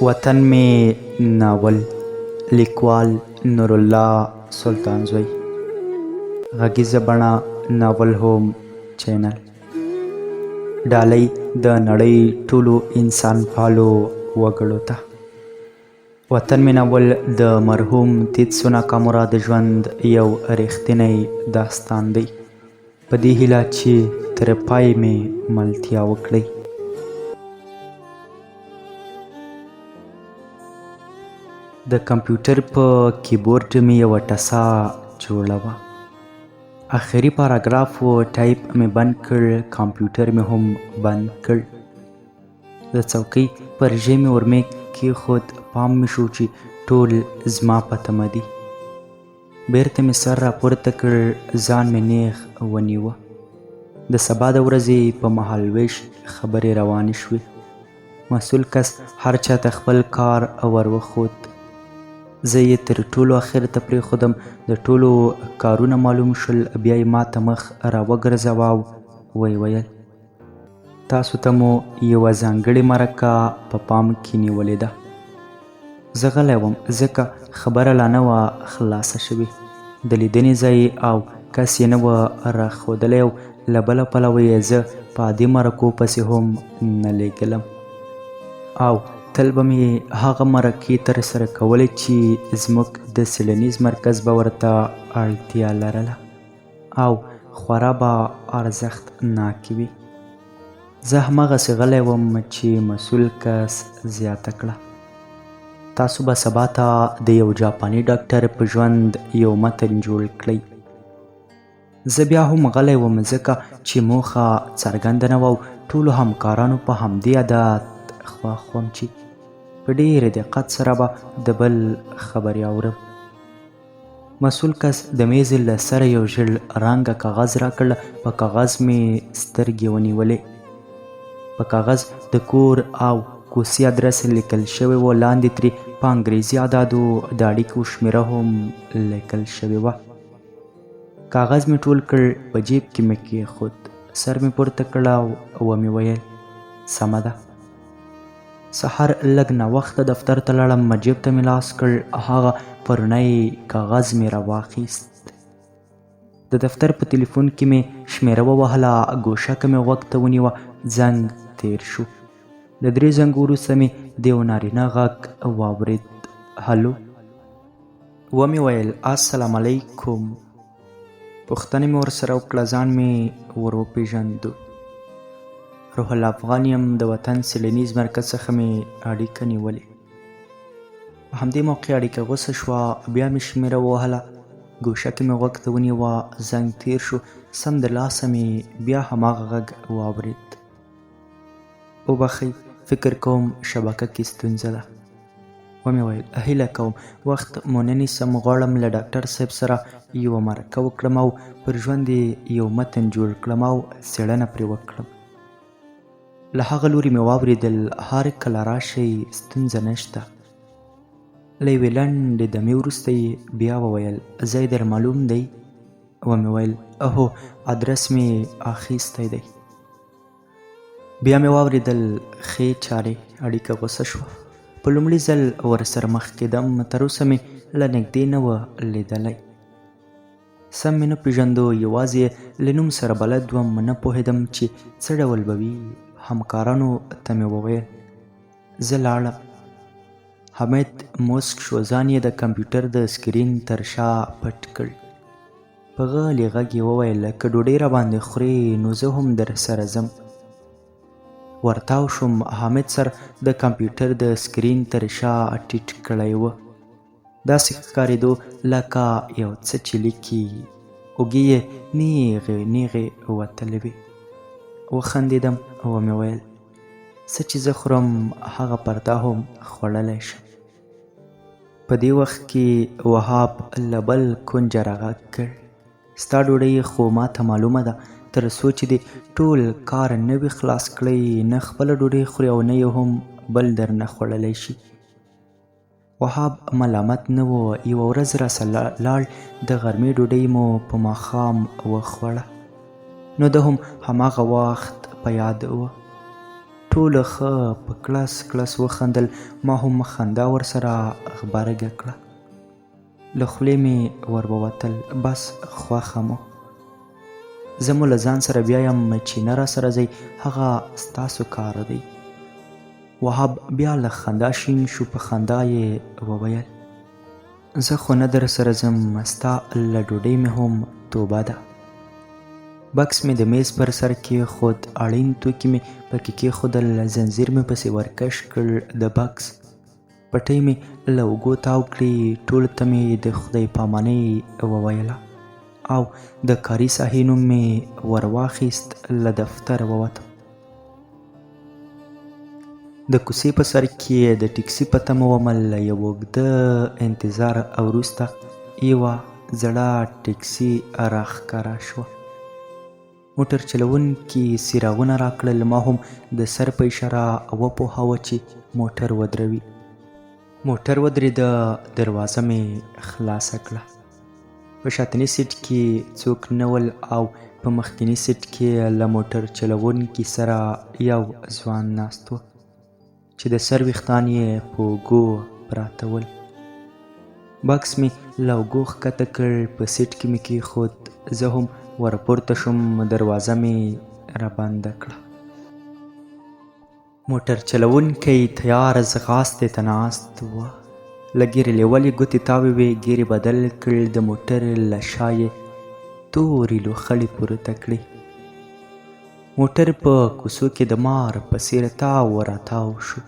وطن می ناول لیکوال نورالله سلطانزوی غږیزه بڼه ناول هوم چینل ډالۍ د نړۍ ټولو انسان پالو وګړو ته وطن می ناول د مرحوم تیت سوناکا مراد ژوند یو ریښتینی داستان دی په دې هیله چې تر پای می ملتیا وکړئ د کمپیوټر په کیبورډ مې یوه ټسا جوړه وه آخري پاراګراف و ټایپ مې بند کړ کمپیوټر مې هم بند کړ د څوکۍ پر ژۍ مې ورمېږ کېښود پام مې شو چې ټول زما په تمه دي بیرته مې سر راپورته کړ ځان مې نیغ ونیوه د سبا د ورځې په مهالویش خبرې روانې شوې مسؤل کس هر چا ته خپل کار وروښود زه یې تر ټولو اخر ته پرېښودم د ټولو کارونه معلوم شول بیا یې ما ته مخ راوګرځاوه او ویې ویل تاسو ته مو یوه ځانګړې مرکه په پام کې نیولې ده زه غلی وم ځکه خبره لا نه وه خلاصه شوې د لیدنې ځای او کس یې نه وه راښودلی او له بله پلوه یې زه په عادي مرکو پسې هم نه لیږلم او تل به مې هغه مرکې ترسره کولې چې زموږ د څیړنیز مرکز به ورته اړتیا لرله او خورا به ارزښتناکې وي زه هماغسې غلی وم چې مسؤل کس زیاته کړه تاسو به سبا ته د یو جاپاني ډاکټر په ژوند یو متن جوړ کړئ زه بیا هم غلی وم ځکه چې موخه څرګنده نه وه او ټولو همکارانو په همدې عادت خواښ وم چې په ډېر دقت سره به د بل خبرې اورم مسؤل کس د میزې له سره یو ژېړ رنګه کاغذ راکړ په کاغذ مې سترګې ونیولې په کاغذ د کور او کوڅې ادرس لیکل شوی و لاندې ترې په انګریزي اعدادو د اړیکو شمېره هم لیکل شوې وه کاغذ مې ټول کړ په جیب کې مې کېښود سر مې پورته کړ او ومې ویل سمه ده سهار لږ ناوخته دفتر ته لاړم جیب ته مې لاس کړ هغه پرونی کاغذ مې راواخیست د دفتر په تلیفون کې مې شمېره ووهله ګوشکه مې غوږ ته ونیوه زنګ تیر شو د 3 زنګ وروسته مې د یو نارینه غږ واورېد هلو ومې ویل السلام علیکم پوښتنې مې ورسره وکړه ځان مې ور وپېژندو روح الافغان یم د وطن څیړنیز مرکز څخه مې اړیکه نیولې په همدې موقع اړیکه غوڅه شوه بیا مې شمېره ووهله ګوشکې مې غوږ ته ونیوه زنګ تیر شو سمدلاسه مې بیا هماغه غږ واورېد وبخئ فکر کوم شبکه کې ستونزه ده ومې ویل هیله کوم وخت مو نه نیسم غواړم له ډاکټر صاحب سره یوه مرکه وکړم او پر ژوند یې یو متن جوړ کړم او څېړنه پرې وکړم له هغه لوري مې واورېدل هر کله راشئ ستونزه نشته له یوې لنډې دمې وروسته یې بیا وویل ځای در معلوم دی ومې ویل هو ادرس مې اخیستی دی بیا مې واورېدل ښې چارې اړیکه غوڅه شوه په لومړي ځل ورسره مخ کېدم تر اوسه مې له نږدې نه وه لیدلی سم مې نه پېژندو یوازې له نوم سره بلد وم نه پوهېدم چې څه ډول به وي همکارانو ته مې وویل زه لاړم حمید موسک شو ځان یې د کمپیوټر د سکرین تر شا پټ کړ په غلي غږ یې وویل که ډوډۍ راباندې خورې نو زه هم در سره ځم ورتاو شوم حامد سر د کمپیوټر د سکرین تر شا ټیټ کړی و داسې ښکارېدو لکه یو څه چې لیکي اوږې یې نیغې نیغې وتلې وې وخندېدم ومې ویل څه چې زه خورم هغه پر تا هم خوړلی شم په دې وخت کې وهاب له بل کونجه راغږ کړ ستا ډوډۍ خو ما ته معلومه ده تر څو چې دې ټول کار نه وي خلاص کړی نه خپله ډوډۍ خوري او نه یې هم بل درنه خوړلی شي وهاب ملامت نه و یوه ورځ راسره لاړ د غرمې ډوډۍ مو په ماښام وخوړه نو ده هم هماغه وخت په یاد و ټولو ښه په کلس کلس وخندل. ما هم خندا ورسره غبرګه کړه. له خولې مې ور ووتل بس خوښه مو. زه مو له ځان سره بیا یم چې نه راسره ځئ هغه ستاسو کار دی. وهاب بیا له خندا شین شو. په خندا یې وویل زه خو نه در سره ځم، ستا له ډوډۍ مې هم توبه ده. بکس مې د میز پر سر کېښود، اړین توکي مې پکې کېښودل، زنځیر مې پسې ورکش کړ. د بکس پټۍ مې له اوږو تاو کړې، ټولو ته مې د خدای پامانۍ وویله او د کاري ساحې نوم مې ور واخیست. له دفتره ووتم. د کوڅې په سر کې د ټکسي په تمه وم. له یو اوږده انتظار وروسته یوه زړه ټکسي راښکاره شوه. موټر چلوونکي څراغونه راکړل. ما هم د سر په اشاره وپوهاوه چې موټر ودروي. موټر ودرېده. دروازه مې خلاصه کړه. په شاتني سیټ کې څوک نه ول او په مخکیني سیټ کې له موټر چلوونکي سره یو ځوان ناست و چې د سر ویښتان یې په اوږو پراته ول. بکس مې له اوږو ښکته کړ، په سیټ کې مې کېښود. زه هم ورپورته شوم. دروازه مې رابنده کړه. موټر چلوونکی تیار ځغاستې ته ناست و. له ګیرې لیولې ګوتې تاوې وې. ګیرې بدل کړ. د موټر له شا یې تورې لوخړې پورته کړې. موټر په کوڅو کې د مار په څېر تاو راتاو شو.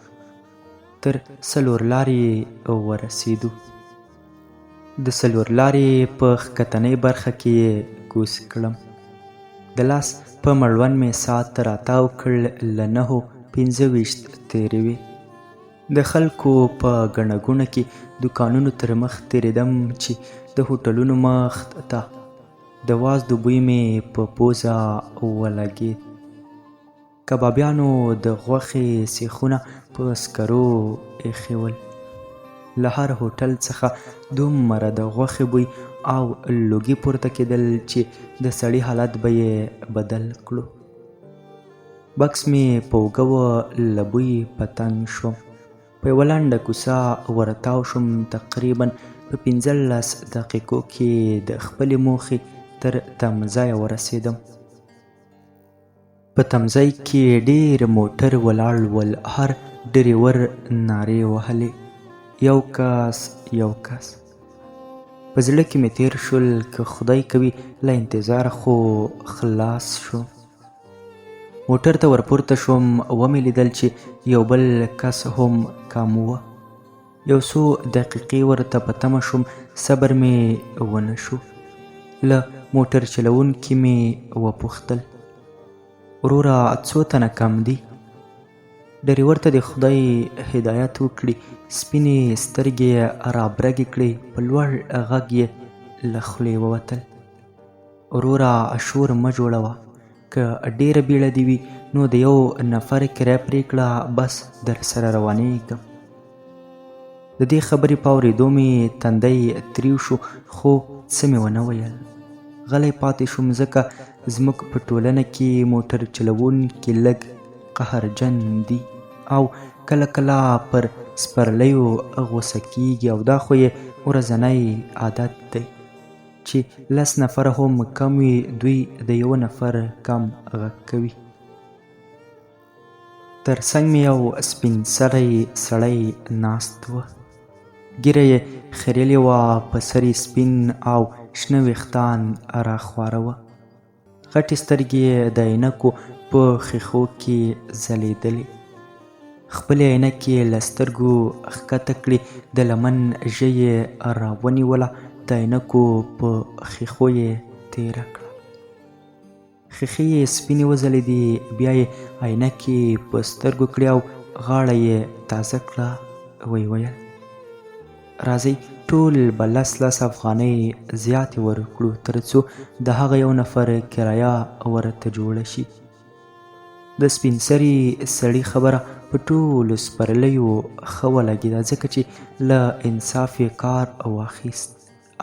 تر څلور لارې ورسېدو. د څلور لارې په ښکتنۍ برخه کې یې کوز کړم. د لاس په مړوند مې ساعت راتاو کړ. له 9:25 تېرې وې. د خلکو په ګڼه ګوڼه کې دوکانونو تر مخ تېرېدم چې د هوټلونو مخ ته د وازدو بوی مې په پوزه ولګېد. کبابیانو د غوښې سیخونه په سکرو ایښي ول. له هر هوټل څخه دومره د غوښې بوی او لوګي پورته کېدل چې د سړي حالت به یې بدل کړو. بکس مې په اوږه و. له بوی په تنګ شوم. په یوه لنډه کوڅه ورتاو شوم. تقریبا په 15 دقیقو کې د خپلې موخې تر تمځایه ورسېدم. په تمځای کې ډېر موټر ولاړ ول. هر ډریور نارې وهلې. یو کس یو کس. په زړه کې مې تېر شول که خدای کوي له انتظاره خو خلاص شوم. موټر ته ورپورته شوم. ومې لیدل چې یو بل کس هم کم و. یو څو دقیقې ورته په تمه شوم. صبر مې ونه شو. له موټر چلوونکي مې وپوښتل وروره څو تنه کم دي؟ ډریور ته د خدای هدایت وکړي. سپینې سترګې یې رابرګې کړې. په لوړ غږ یې له خولې ووتل وروره شور مه جوړوه. که ډېره بیړه دې وي نو د یو نفر کرایه پرېکړه بس در سره روانېږم. د دې خبرې په اورېدو مې تندی تریو شو خو څه مې ونه ویل. غلی پاتې شوم ځکه زموږ په ټولنه کې موټر چلوونکي لږ قهرجن دي او کله کله پر سپرلیو غوسه کېږي او دا خو یې ورځنی عادت دی چې 10 نفره هم کم وي دوی د یو نفر کم غږ کوي. تر څنګ مې یو سپین سړی ناست و. ږیره یې خریلې وه. په سر یې سپین او شنه ویښتان راخواره وه. غټې سترګې یې د عینکو په ښیښو کې ځلېدلې. خپلې عینکې یې له سترګو ښکته کړې. د لمن ژۍ یې راونیوله. د عینکو په ښیښو یې تېره کړه. ښیښې یې سپینې وځلېدې. بیا یې عینکې په سترګو کړې او غاړه یې تازه کړه. ویې ویل راځئ ټول به 10 افغانۍ زیاتې ورکړو تر څو د هغه یو نفر کرایه ورته جوړه شي. د سپین سري سړي خبره په ټولو سپرلیو ښه ولګېده ځکه چې له انصاف یې کار واخیست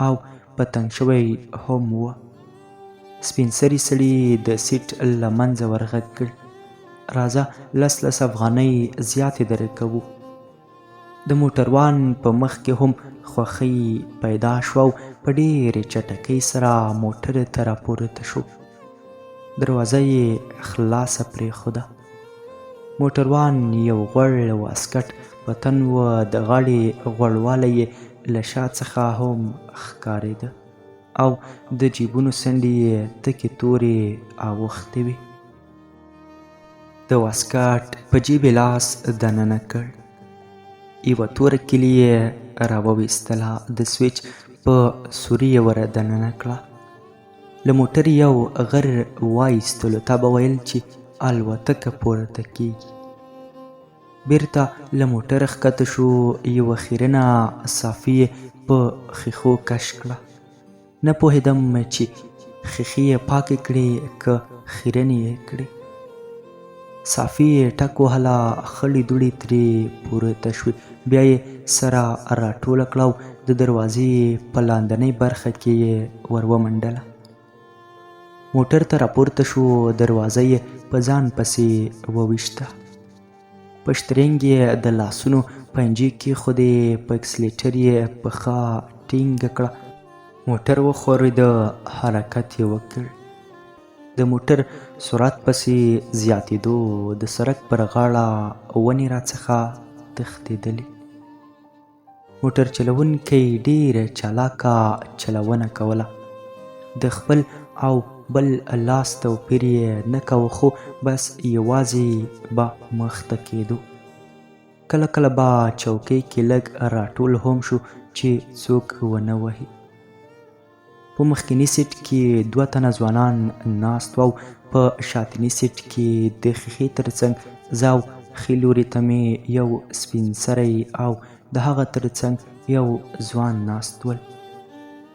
او په تنګ شوی هم و. سپین سري سړي د سیټ له منځه ورغږ کړ راځه 10 افغانۍ زیاتې درکوو. د موټروان په مخ کې هم خوښۍ پیدا شوه او په ډېرې چټکۍ سره موټر ته راپورته شو. دروازه یې خلاصه پرېښوده. موټروان یو غوړ واسکټ په تن و، د غاړې غوړوالی یې له شا څخه هم ښکارېده او د جیبونو څنډې یې تکې تورې اوښتې وې. د واسکټ په جیب یې لاس دننه کړ، یوه توره کیلي یې راوویستله، د سویچ په سوري یې ور دننه کړه. له موټر یو غر وایستلو، تا به ویل چې الوتکه پورته کېږي. بیرته له موټره ښکته شو، یوه خیرنه صافي یې په ښیښو کش کړه. نه پوهېدم چې ښیښې یې پاکې کړې که خیرنې یې کړې. صافي یې ټک وهله، خړې دوړې ترې پورته شوې، بیا یې سره راټوله کړه او د دروازې په لاندنۍ برخه کې یې ور ومنډله. موټر ته راپورته شو، دروازه یې په ځان پسې وویشته. په شترنګ یې د لاسونو پنجې کېښودې، په اکسلیټر یې پښه ټینګه کړه. موټر وښورېده، حرکت یې وکړ. د موټر سرعت پسې زیاتېدو، د سړک پر غاړه ونې راڅخه تښتېدلې. موټر چلوونکی ډېره چالاکه چلونه کوله. د خپل او بل لاس توپیر یې نه کوه، خو بس یوازې به مخته کېدو. کله کله به چوکۍ کې لږ راټول هم شو چې څوک ونه وهي. په مخکیني سیټ کې 2 تنه ځوانان ناست و او په شاتني سیټ کې د ښیښې ترڅنګ زه او ښي لوري ته مې یو سپین سری او د هغه ترڅنګ یو ځوان ناست ول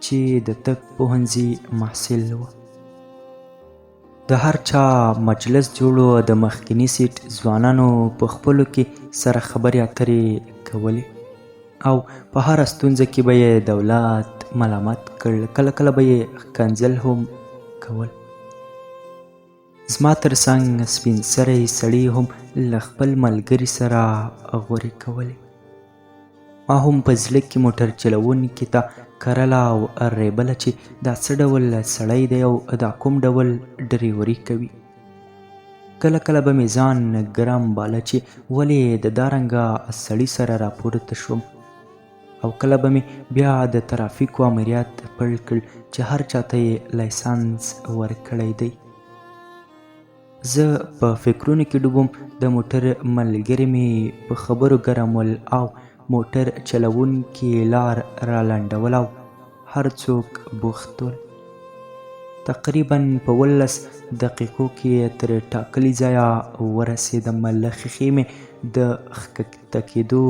چې د طب پوهنځي محصل و. د هر چا مجلس جوړو، د مخکیني سیټ ځوانانو په خپلو کې سره خبرې اترې کولې او په هره ستونزه کې به یې دولت ملامت کړ، کله کله به یې ښکنځل هم کول. زما ترڅنګ سپین سری سړي هم له خپل ملګري سره غورې کولې. ما هم په زړه کې موټر چلوونکي ته کرله او ریبله چې دا څه ډول سړی دی او دا کوم ډول ډریوري کوي. کله کله به مې ځان ګرم باله چې ولې د دارنګه سړي سره راپورته شوم، او کله به مې بیا د ترافیکو امریت پړ کړ چې هر چاته یې لایسنس ورکړی دی. زه په فکرونو کې ډوبم. د موټر ملګري مې په خبرو ګرم ول او موټر چلوونکي لار را لنډول او هر څوک بوخت ول. تقریبا په 11 دقیقو کې تر ټاکلي ځایه ورسېدم. له ښیښې مې د ښکته کېدو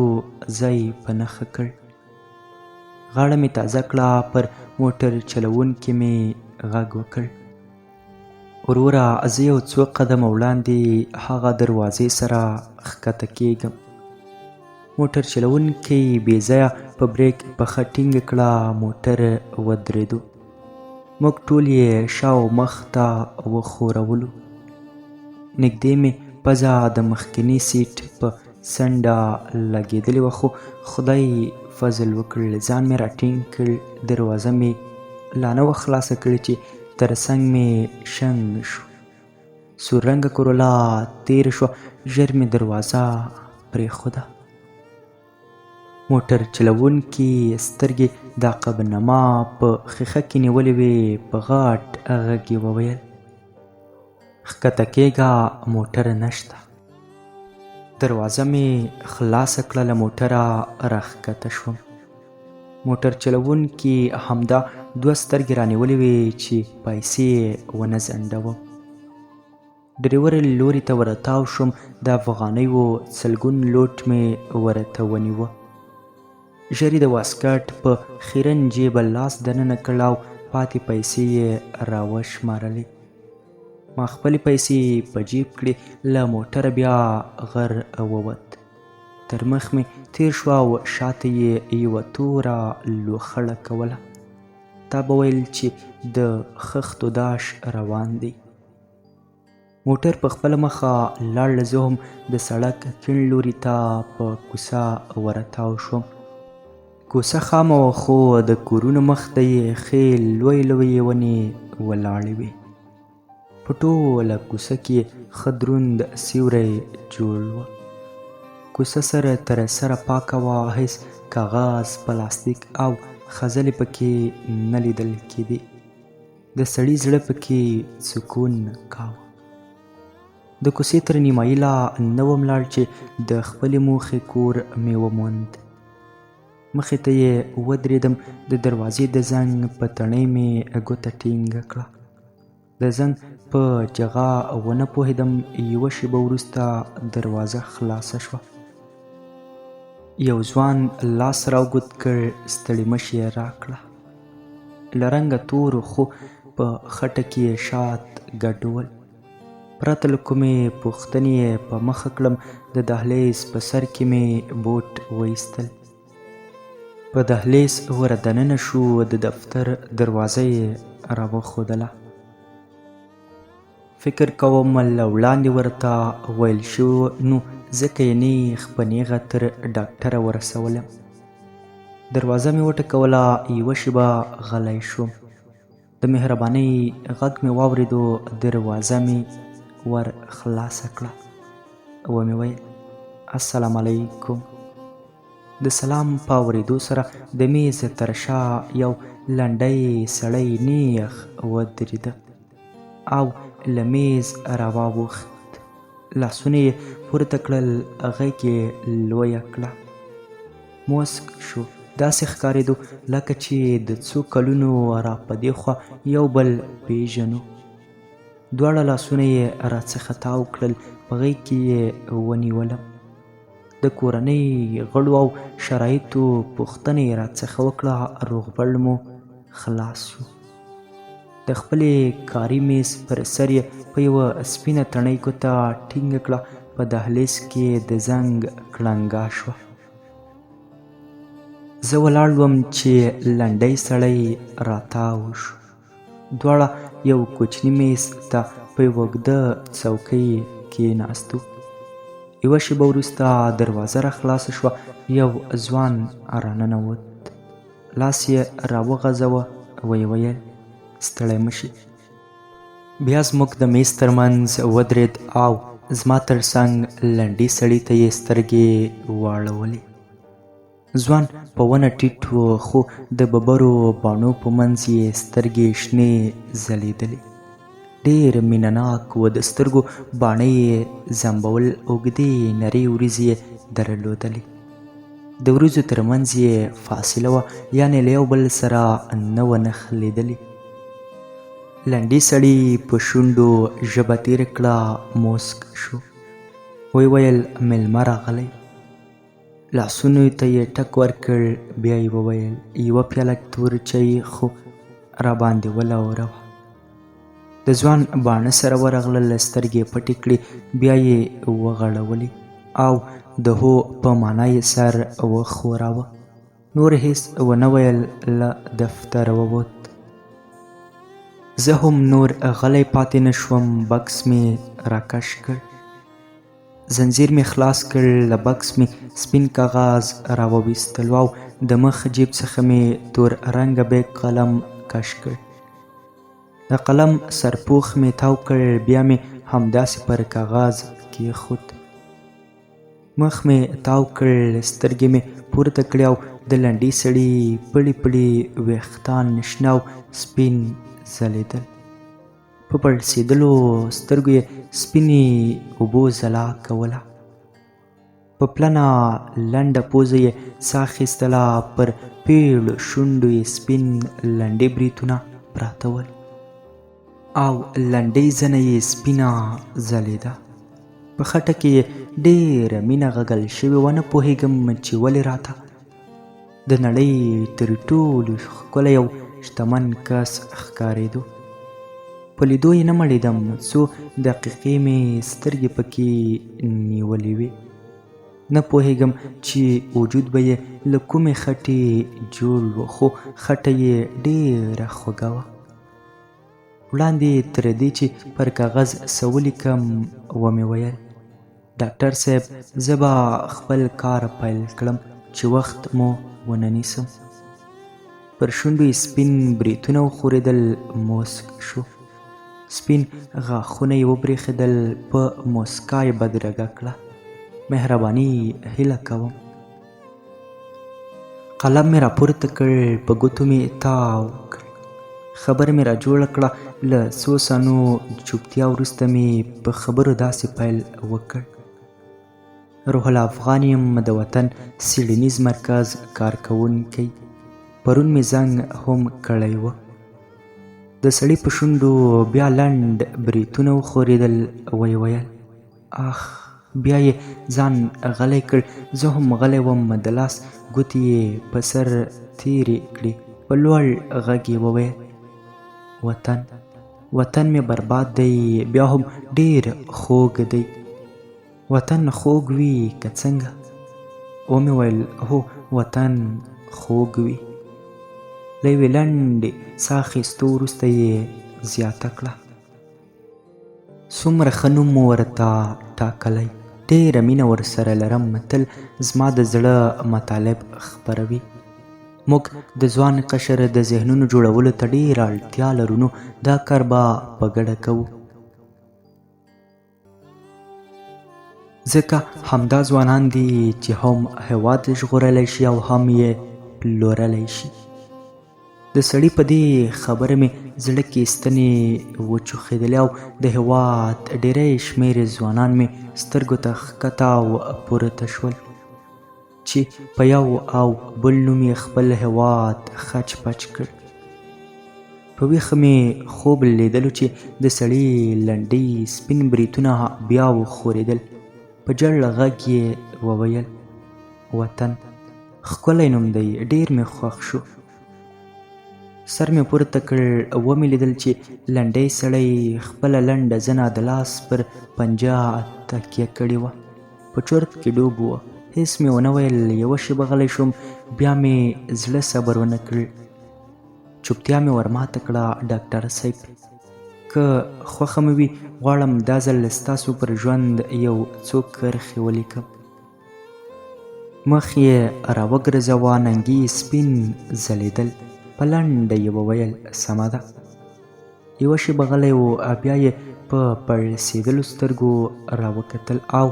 ځای په نښه کړ. غاړه مې تازه کړه. پر موټر چلوونکي مې غږ وکړ: وروره، زه یو څو قدمه وړاندې هغه دروازې سره ښکته کېږم. موټر چلوونکی بې ځایه په بریک پښه ټینګه کړه. موټر ودرېدو. موږ ټول یې شا او مخ ته وښورولو. نږدې مې پزه د مخکیني سیټ په څنډه لګېدلې وه، خو خدای فضل وکړ، ځان مې راټینګ کړ. دروازه مې لا نه وه خلاصه کړې چې ترڅنګ مې شنګ شو. سور رنګه کرولا تېره شوه. ژر مې دروازه پرېښوده. موټر چلوونکي سترګې د عقب‌نما په ښیښه کې نیولې وې. په غټ غږ یې وویل: ښکته کېږه، موټر نشته. دروازه مې خلاصه کړه. له موټره راښکته شوم. موټر چلوونکي همدا 2 سترګې رانیولې وې چې پیسې ونه ځنډوم. ډریور لوري ته ورتاو شوم. د افغانیو سلګون لوټ مې ورته ونیوه. ژر یې د واسکټ په خیرن جیب لاس دننه کړ او پاتې پیسې یې راوشمارلې. ما خپلې پیسې په جیب کړې. له موټره بیا غر ووت. تر مخ مې تیر شو او شاته یې یوه توره لوخړه کوله. تا به ویل چې د خښتو داش روان دی. موټر په خپله مخه لاړ، زه هم د سړک کیڼ لوري ته په کوڅه ورتاو شوم. کوڅه خامه وه، خو د کورونو مخ ته یې ښې لویې لویې ونې ولاړې وې. په ټوله کوڅه کې ښه دروند سیوری جوړ و. کوڅه سره تر سره پاکه وه، هېڅ کاغذ، پلاستیک او خځلې پکې نه لیدل کېدې. د سړي زړه پکې سکون کاوه. د کوڅې تر نیمایي لا نه وم لاړ چې د خپلې موخې کور مې وموند. مخې ته یې ودرېدم. د دروازې د زنګ په تڼۍ مې ګوته ټینګه کړه. د زنګ په جغه ونه پوهېدم. یوه شېبه وروسته دروازه خلاصه شوه. یو ځوان لاس راوګوت کړ. ستړې مشي یې راکړه. له رنګه تور، خو په خټه کې یې شات ګډ ول. پرته له کومې پوښتنې یې په مخه کړم. د دهلیز په سر کې مې بوټ وایستل. په دهلیز ور دننه شو. د دفتر دروازه یې راوښودله. فکر کوم له وړاندې ورته ویل شوي نو ځکه یې نیغ په نیغه تر ډاکټره ورسولم. دروازه مې وټکوله. یوه شېبه غلی شوم. د مهربانۍ غږ مې واورېدو. دروازه مې ور خلاصه کړه. ومې ویل السلام علیکم. د سلام په اورېدو سره د میز تر شا یو لنډی سړی نیغ ودرېده او له میز راواوښت. لاسونه یې پورته کړل. غږ یې لویه کړه. موسک شو. داسې ښکارېدو لکه چې د څو کلونو را په دې خوا یو بل پیژنو. دواړه لاسونه یې راڅخه تاو کړل. په غېږ کې یې ونیولم. د کورنۍ غړو او شرایطو پوښتنه یې راڅخه وکړه. روغبړ مو خلاص شو. د خپلې کاري میز پر سر یې په یوه سپینه تڼۍ ګوته ټینګه کړه. په دهلیز کې د زنګ کړنګا شوه. زه ولاړ وم چې لنډی سړی راتاو شو. دواړه یو کوچني میز ته په یوه اوږده څوکۍ کېناستو. یوه شېبه وروسته دروازه را خلاصه شوه. یو ځوان راننوت. لاس یې راوغځاوه. ویې ویل ستړی مه شي. بیا زموږ د میز ترمنځ ودرېد او زما تر څنګ لنډي سړي ته یې سترګې واړولې. ځوان په ونه ټیټ و، خو د ببرو باڼو په منځ یې سترګې شنې ځلېدلې. ډېر مینه ناک و. د سترګو باڼه یې زمبول. اوږدې نرۍ وریځې یې درلودلې. د وریځو ترمنځ یې فاصله وه، یعنې له یو بل سره نه وه نښلېدلې. لنډي سړي په شونډو ژبه تېره کړه. موسک شو. ویې ویل مېلمه راغلی. لاسونو ته یې ټک ورکړ. بیا یې وویل یوه پیاله تور چای خو راباندې ولوروه. د ځوان باڼه سره ورغلل. سترګې پټې کړې. بیا یې وغړولې او د هو په معنا یې سر وښوراوه. نور هېڅ ونه ویل. له دفتره ووت. زه هم نور غلی پاتې نه شوم. بکس مې راکش کړ. زنځیر مې خلاص کړ. له بکس مې سپین کاغذ راوویستلو او د مخ جیب څخه مې تور رنګه بیک قلم کش کړ. د قلم سرپوښ مې تاو کړ. بیا مې همداسې پر کاغذ کېښود. مخ مې تاو کړ. سترګې مې پورته کړې او د لنډي سړي پړي پړي ویښتان شنه او سپین ځلېدل. په پړسېدلو سترګو یې سپینې اوبو ځلا کوله. په پلنه لنډه پوزه یې ساه اخیستله. پر پیړو شونډو یې سپین لنډې بریتونه پراته ول او لنډۍ زنه یې سپینه ځلېده. په خټه کې یې ډېره مینه غږل شوې وه. نه پوهېږم چې ولې راته د نړۍ تر ټولو ښکلی او شتمن کس ښکارېدو. په لیدو یې نه مړېدم. څو دقیقې مې سترګې پکې نیولې وې. نه پوهېږم چې وجود به یې له کومې خټې جوړ و، خو خټه یې ډېره خوږه وه. وړاندې تر دې چې پر کاغذ څه ولیکم ومې ویل ډاکټر صاحب زه به خپل کار پیل کړم چې وخت مو ونه نیسم. پر شونډو یې سپین بریتونه وښورېدل، موسک شو. سپین غاښونه یې وبرېښېدل، په موسکا یې بدرګه کړه. مهرباني هیله کوم. قلم مې راپورته کړ، په ګوتو مې تاو کړ. خبره مې راجوړه کړه. له څو ثانیو چوپتیا وروسته مې په خبرو داسې پیل وکړ. روح الافغان یم، د وطن څیړنیز مرکز کارکوونکی. پرون مې زنګ هم کړی و. د سړي په شونډو بیا لنډ بریتونه وښورېدل، ویې ویل اخ. بیا یې ځان غلی کړ. زه هم غلی وم. د لاس ګوتې یې په سر تېرې کړې. په لوړ غږ یې وویل وطن. وطن مې برباد دی، بیا هم ډېر خوږ دی. وطن خوږ وي که څنګه؟ ومې ویل هو وطن خوږ وي. له یوې لنډې ساه اخیستو وروسته یې زیاته کړه څومره ښه نوم مو ورته ټاکلی، ډېره مینه ورسره لرم، تل زما د زړه مطالب خپروي. موږ د ځوان قشر د ذهنونو جوړولو ته ډېره اړتیا لرو، نو دا کار به په ګډه کوو. ځکه همدا ځوانان دي چې هم هېواد ژغورلی شي او هم یې پلورلی شي. د سړي په دې خبره مې زړه کې ستنې وچوښېدلې او د هېواد ډېری شمېر ځوانان مې سترګو ته ښکته او پورته شول چې په یو او بل نوم یې خپل هېواد خچ پچ کړ. په ویښه مې خوب لیدلو چې د سړي لنډۍ سپین بریتونه بیا وښورېدل. په جړ غږ یې وویل وطن ښکلی نوم دی، ډېر مې خوښ شو. سر مې پورته کړ. ومې لیدل چې لنډی سړی خپله لنډه زنه د لاس پر پنجه تکیه کړې وه. په چورت کې ډوب وه. هېڅ مې ونه ویل. یوه شېبه غلی شوم. بیا مې زړه صبر ونه کړ. چوپتیا مې ورماته کړه. ډاکټر صاحب که خوښه مې وي غواړم دا ځل ستاسو پر ژوند یو څو کرښې ولیکم. مخ یې راوګرځوه. ننګي سپین ځلېدل. په لنډه یې وویل سمه ده. یوه شېبه غلی و. بیا یې په پړسېدلو سترګو راوکتل او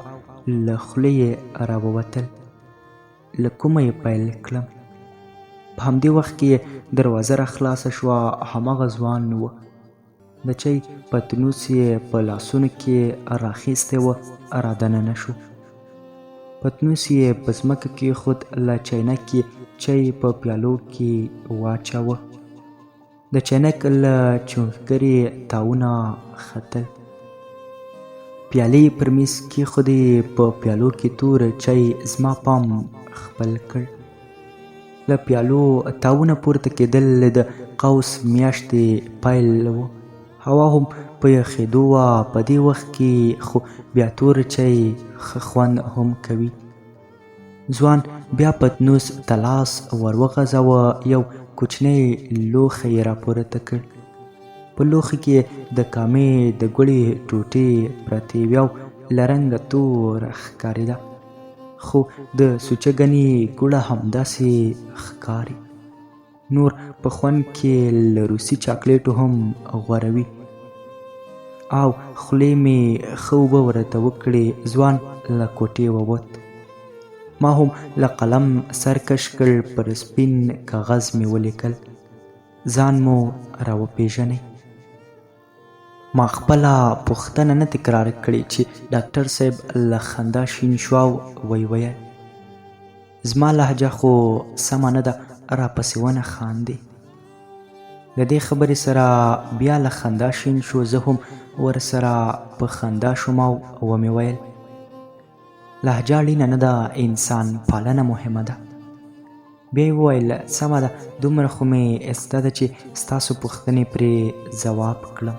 له خولې یې راووتل له کومه یې پیل کړم. په همدې وخت کې دروازه راخلاصه شوه. هماغه ځوان و. د چای پتنوس یې په لاسونو کې راخیستی و. رادننه شو. پتنوس یې په ځمکه کېښود. له چاینک یې چای په پیالو کې واچاوه. د چاینک له چونګرې تاوونه ختل. پیالې پر میز کېښودې. په پیالو کې تور چای زما پام خپل کړ. له پیالو تاوونه پورته کېدل. د قوس میاشتې پیل و. هوا هم په یخېدو وه. په دې وخت کې خو بیا تور چای ښه خوند هم کوي. ځوان بیا پتنوس ته لاس ور وغځاوه. یو کوچنی لوښی یې راپورته کړ. په لوښي کې د کامې د ګوړې ټوټې پرتې وې او له رنګه توره ښکارېده. خو د سوچهګنې ګوړه همداسې ښکاري. نور په خوند کې له روسي چاکلیټو هم غوره وي. او خولې مې ښه اوبه ورته وکړې. ځوان له کوټې ووت. ما هم له قلم سر کش کړ. پر سپین کاغذ مې ولیکل ځان مو راوپېژنئ. ما خپله پوښتنه نه تکرار کړې چې ډاکټر صاحب له خندا شین شو او ویې ویل زما لهجه خو سمه نه ده، راپسې ونه خاندې. د دې خبرې سره بیا له خندا شین شو. زه هم ورسره په خندا شوم او ومې ویل لهجه اړینه نه ده، انسان پالنه مهمه ده. بیا یې وویل سمه ده، دومره خو مې زده ده چې ستاسو پوښتنې پرې ځواب کړم.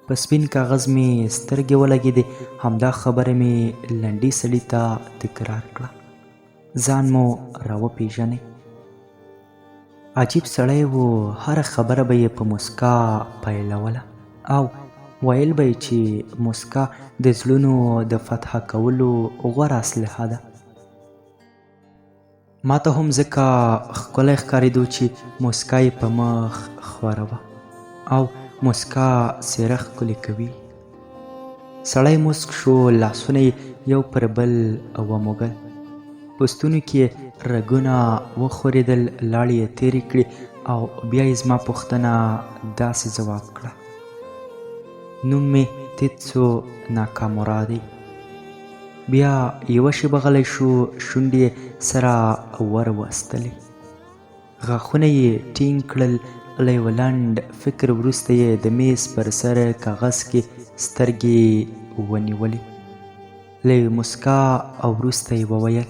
په سپین کاغذ مې سترګې ولګېدې. همدا خبره مې لنډي سړي ته تکرار کړه ځان مو راوپېژنئ. عجیب سړی و، هره خبره به یې په مسکا پیلوله او ویل به یې چې مسکا د زړونو د فتح کولو غوره اسلحه ده. ما ته هم ځکه ښکلی ښکارېدو چې مسکا یې په مخ خوره وه او مسکا څېره ښکلې کوي. سړی مسک شو، لاسونه یې یو پر بل وموږل، په ستونو کې یې رګونه وښورېدل، لاړې یې تېرې کړې او بیا یې زما پوښتنه داسې ځواب کړه: نوم مې تیتسو ناکامورا دی. بیا یوه شېبه غلی شو، شونډې یې سره وروستلې، غاښونه یې ټینګ کړل. له یوه لنډ فکر وروسته یې د میز پر سر کاغذ کې سترګې ونیولې. له یوې مسکا او وروسته یې وویل: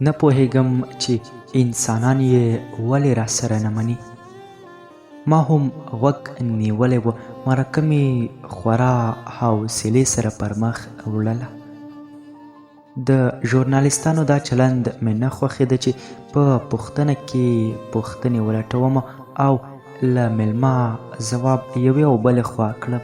نه پوهېږم چې انسانان یې ولې راسره نه مني. ما هم غوږ نیولی و، مرکه مې خورا حوصلې سره پر مخ وړله. د ژورنالستانو دا چلند مې نه خوښېده چې په پوښتنه کې پوښتنې ولټوم او له میلمه ځواب یوې او بلې خوا کړم.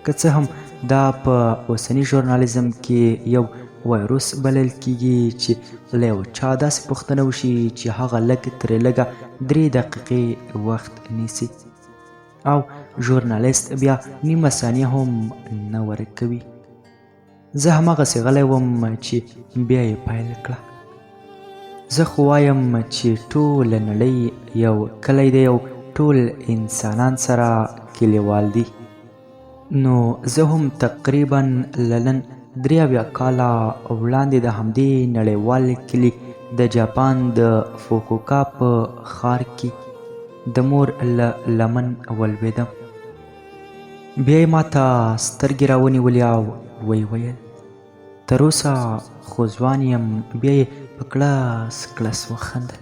که څه هم دا په اوسني ژورنالیزم کې یو وایروس بلل کیږي چې له یو چا داسې پوښتنه وشي چې هغه لږ ترې لږه 3 دقیقې وخت نیسي او ژورنالیست بیا نیمه ثانیه هم نه ورکوي. زه هماغسې غلی وم چې بیا یې پیل کړه: زه خو وایم چې ټوله نړۍ یو کلی دی او ټول انسانان سره کلیوال دي. نو زه هم تقریبا له نن 83 کاله وړاندې د همدې نړیوال کلي د جاپان د فوکوکا په ښار کې د مور له لمن ولوېدم. بیا یې ما ته سترګې راونیولې او ویې ویل: تر اوسه خو ځوان یم. بیا یې په کړس کړس وخندل.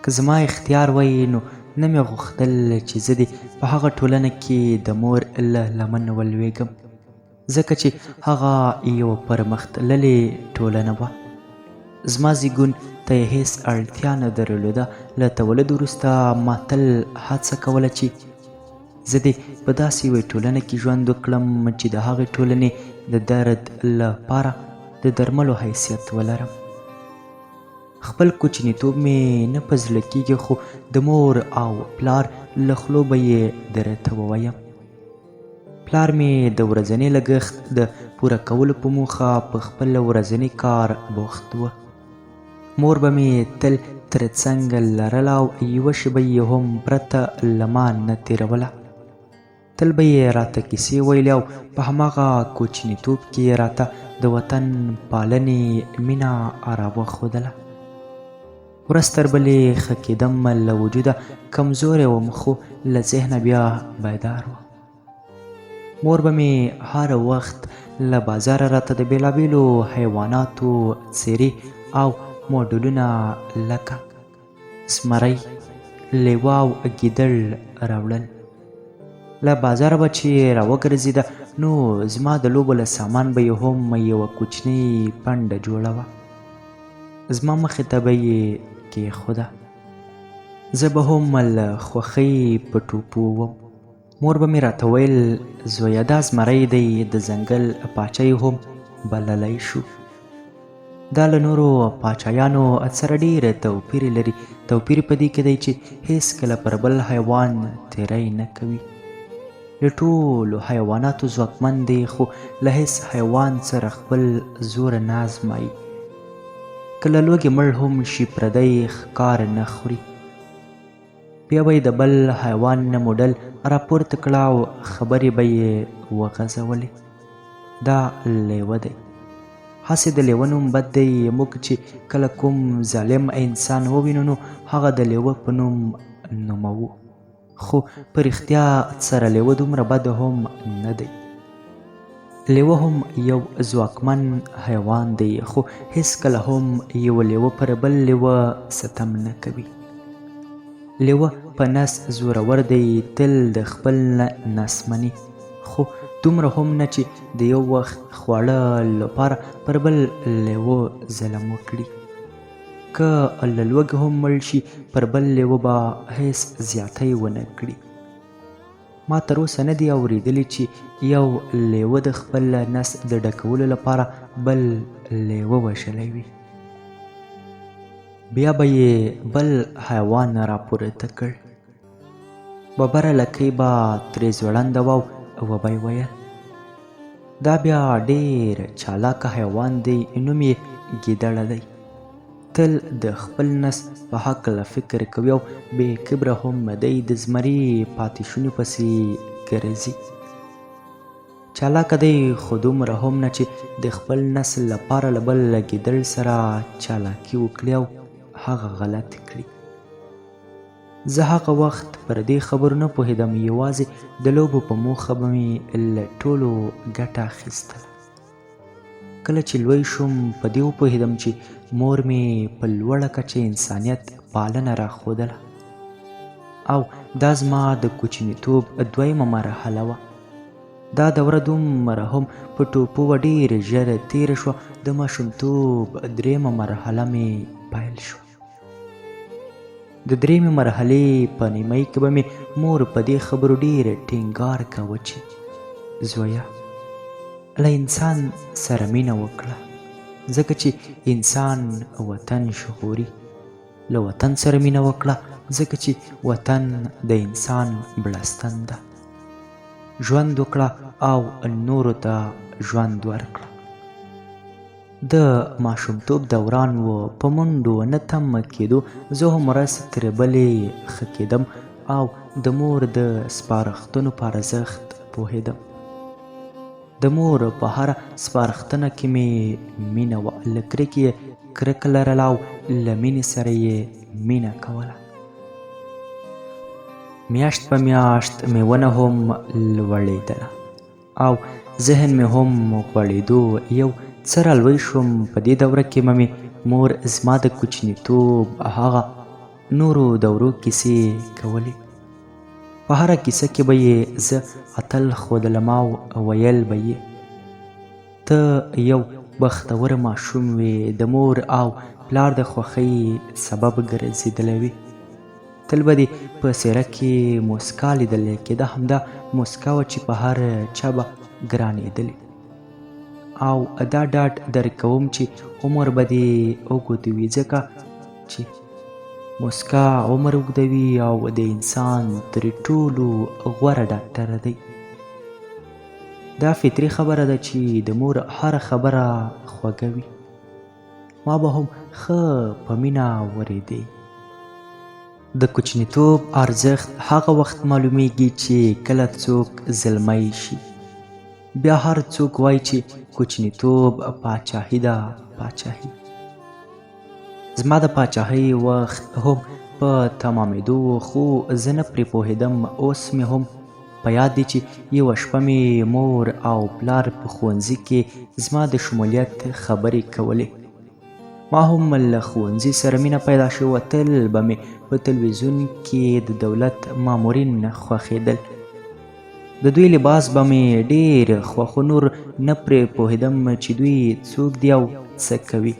که زما اختیار وی نو نه مې غوښتل چې زه دې په هغه ټولنه کې د مور له لمن ولوېږم، ځکه چې هغه یوه پرمختللې ټولنه وه. زما زیږون ته یې هېڅ اړتیا نه درلوده. له تولد وروسته ما تل هڅه کوله چې زه دې په داسې یوې ټولنه کې ژوند وکړم چې د هغې ټولنې د درد لپاره د درملو حیثیت ولرم. خپل کوچنیتوب مې نه په زړه کېږي، خو د مور او پلار له خولو به یې درته ووایم. پلار مې د ورځني لګښت د پوره کولو په موخه په خپل ورځني کار بوخت و. مور به مې تل تر څنګ لرله او یوه شېبه یې هم پرته له ما نه تېروله. تل به یې راته کیسې ویلې او په هماغه کوچنیتوب کې یې راته د وطن پالنې مینه راوښودله. ورځ تر بلې ښه کېدم، له وجوده کمزوری وم خو له ذهنه بیا بیدار وم. مور به مې هر وخت له بازاره راته د بېلابېلو حیواناتو څېرې او موډلونه لکه زمری، لیوه او ګیدړ راوړل. له بازاره به چې راوګرځېده نو زما د لوبو له سامان به یې هم یوه کوچنۍ پنډه جوړه وه. زما مخې ته به یې کېښوده. زه به هم له خوښۍ په ټوپو وم. مور به مې راته ویل: زویه دا زمری دی، د ځنګل پاچا یې هم بللی شو. دا له نورو پاچایانو سره ډېر توپیر لري. توپیر په دې کې دی چې هېڅکله پر بل حیوان تېری نه کوي. له ټولو حیواناتو ځواکمن دی، خو له هېڅ حیوان سره خپل زور نه ازمایي. که له لوږې مړ هم شي پردی ښکار نه خوري. بیا به یې د بل حیوان نه موډل راپورته کړه او خبرې به یې وغځولې: دا لیوه دی. هسې د لیوه نوم بد دی. موږ چې کله کوم ظالم انسان ووینو نو هغه د لیوه په نوم نوموو، خو په رښتیا سره لیوه دومره بد هم نه دی. لیوه هم یو ځواکمن حیوان دی، خو هېڅکله هم یو لیوه پر بل لیوه ستم نه کوي. لیوه په نس زورور دی، تل د خپل نس مني، خو دومره هم نه چې د یو وخت خواړه لپاره پر بل لیوه ظلم وکړي. که له لوږې هم مړ شي پر بل لیوه به هیڅ زیاتی ونه کړي. ما تر اوسه نه دی اورېدلی چې یو لیوه د خپل نس د ډکولو لپاره بل لیوه وژلی وي. بیا به یې بل حیوان راپورته کړ. ببره لکۍ به ترې ځوړنده وه او به یې ویل دا بیا ډېر چالاکه حیوان دی، نوم یې ګیدړه دی. تل د خپل نس په هکله فکر کوي او بې کبره هم دی، د زمري پاتې شونې پسې ګرځي. چالاکه دی خو دومره هم نه چې د خپل نس لپاره له بل ګیدړ سره چالاکي وکړي او هغه غلط کړي. زه هغه وخت پر دې خبرو نه پوهېدم، یوازې د لوبو په موخه به مې له ټولو ګټه اخیستله. کله چې لوی شوم په دې وپوهېدم چې مور مې په لوړه کچه انسانیت پالنه راښودله او دا زما د کوچنیتوب دویمه مرحله وه. دا دوره دومره هم په ټوپو ډېره ژر تېره شوه. د ماشومتوب درېیمه مرحله مې پیل شوه. د درېیمې مرحلې په نیمایي کې به مې مور په دې خبرو ډېر ټینګار کوه چې زویه له انسان سره مینه وکړه، ځکه چې انسان وطن ژغوري. له وطن سره مینه وکړه ځکه چې وطن د انسان بړستن ده. ژوند وکړه او نورو ته ژوند ورکړه. د ماشومتوب دوران و، په منډو نه تمه کېدو. زه هم ورځ تر بلې ښه کېدم او د مور د سپارښتنو په ارزښت پوهېدم. د مور په هره سپارښتنه کې مې مینه وه. له کرکې یې کرکه لرله او له مینې سره یې مینه کوله. میاشت په میاشت مې ونه هم لوړېدله او ذهن مې هم غوړېدو. یو څه رالوی شوم. په دې دوره کې به مې مور زما د کوچنیتوب هغه نورو دورو کیسې کولې. په هره کیسه کې به یې زه اتل ښودلم او ویل به یې ته یو بختور ماشوم وې، د مور او پلار د خوښۍ سبب ګرځېدلی وې. تل به دې په څېره کې موسکا لیدلی کېده. همدا موسکا وه چې په هر چا به ګرانېدلې. او دا ډاډ درکوم چې عمر به دې اوږد وي، ځکه چې موسکا عمر اوږدوي او د انسان تر ټولو غوره ډاکټر دی. دا فطري خبره ده چې د مور هره خبره خوږه وي. ما به هم ښه په مینه اورېدې. د کوچنیتوب ارزښت هغه وخت معلومیږي چې کله څوک زلمی شي. بیا هر څوک وایي چې کوچنیتوب پاچاهي ده، پاچاهي. زما د پاچاهۍ وخت هم په تمامېدو، خو زه نه پرې پوهېدم. اوس مې هم په یاد دی چې یوه شپه مې مور او پلار په ښوونځي کې زما د شمولیت خبرې کولې. ما هم له ښوونځي سره مینه پیدا شوه. تل به مې په تلویزیون کې د دولت مامورین خوښېدل. د دوی لباس به مې ډېر خوښ و. نور نه پرې پوهېدم چې دوی څوک دي او څه کوي،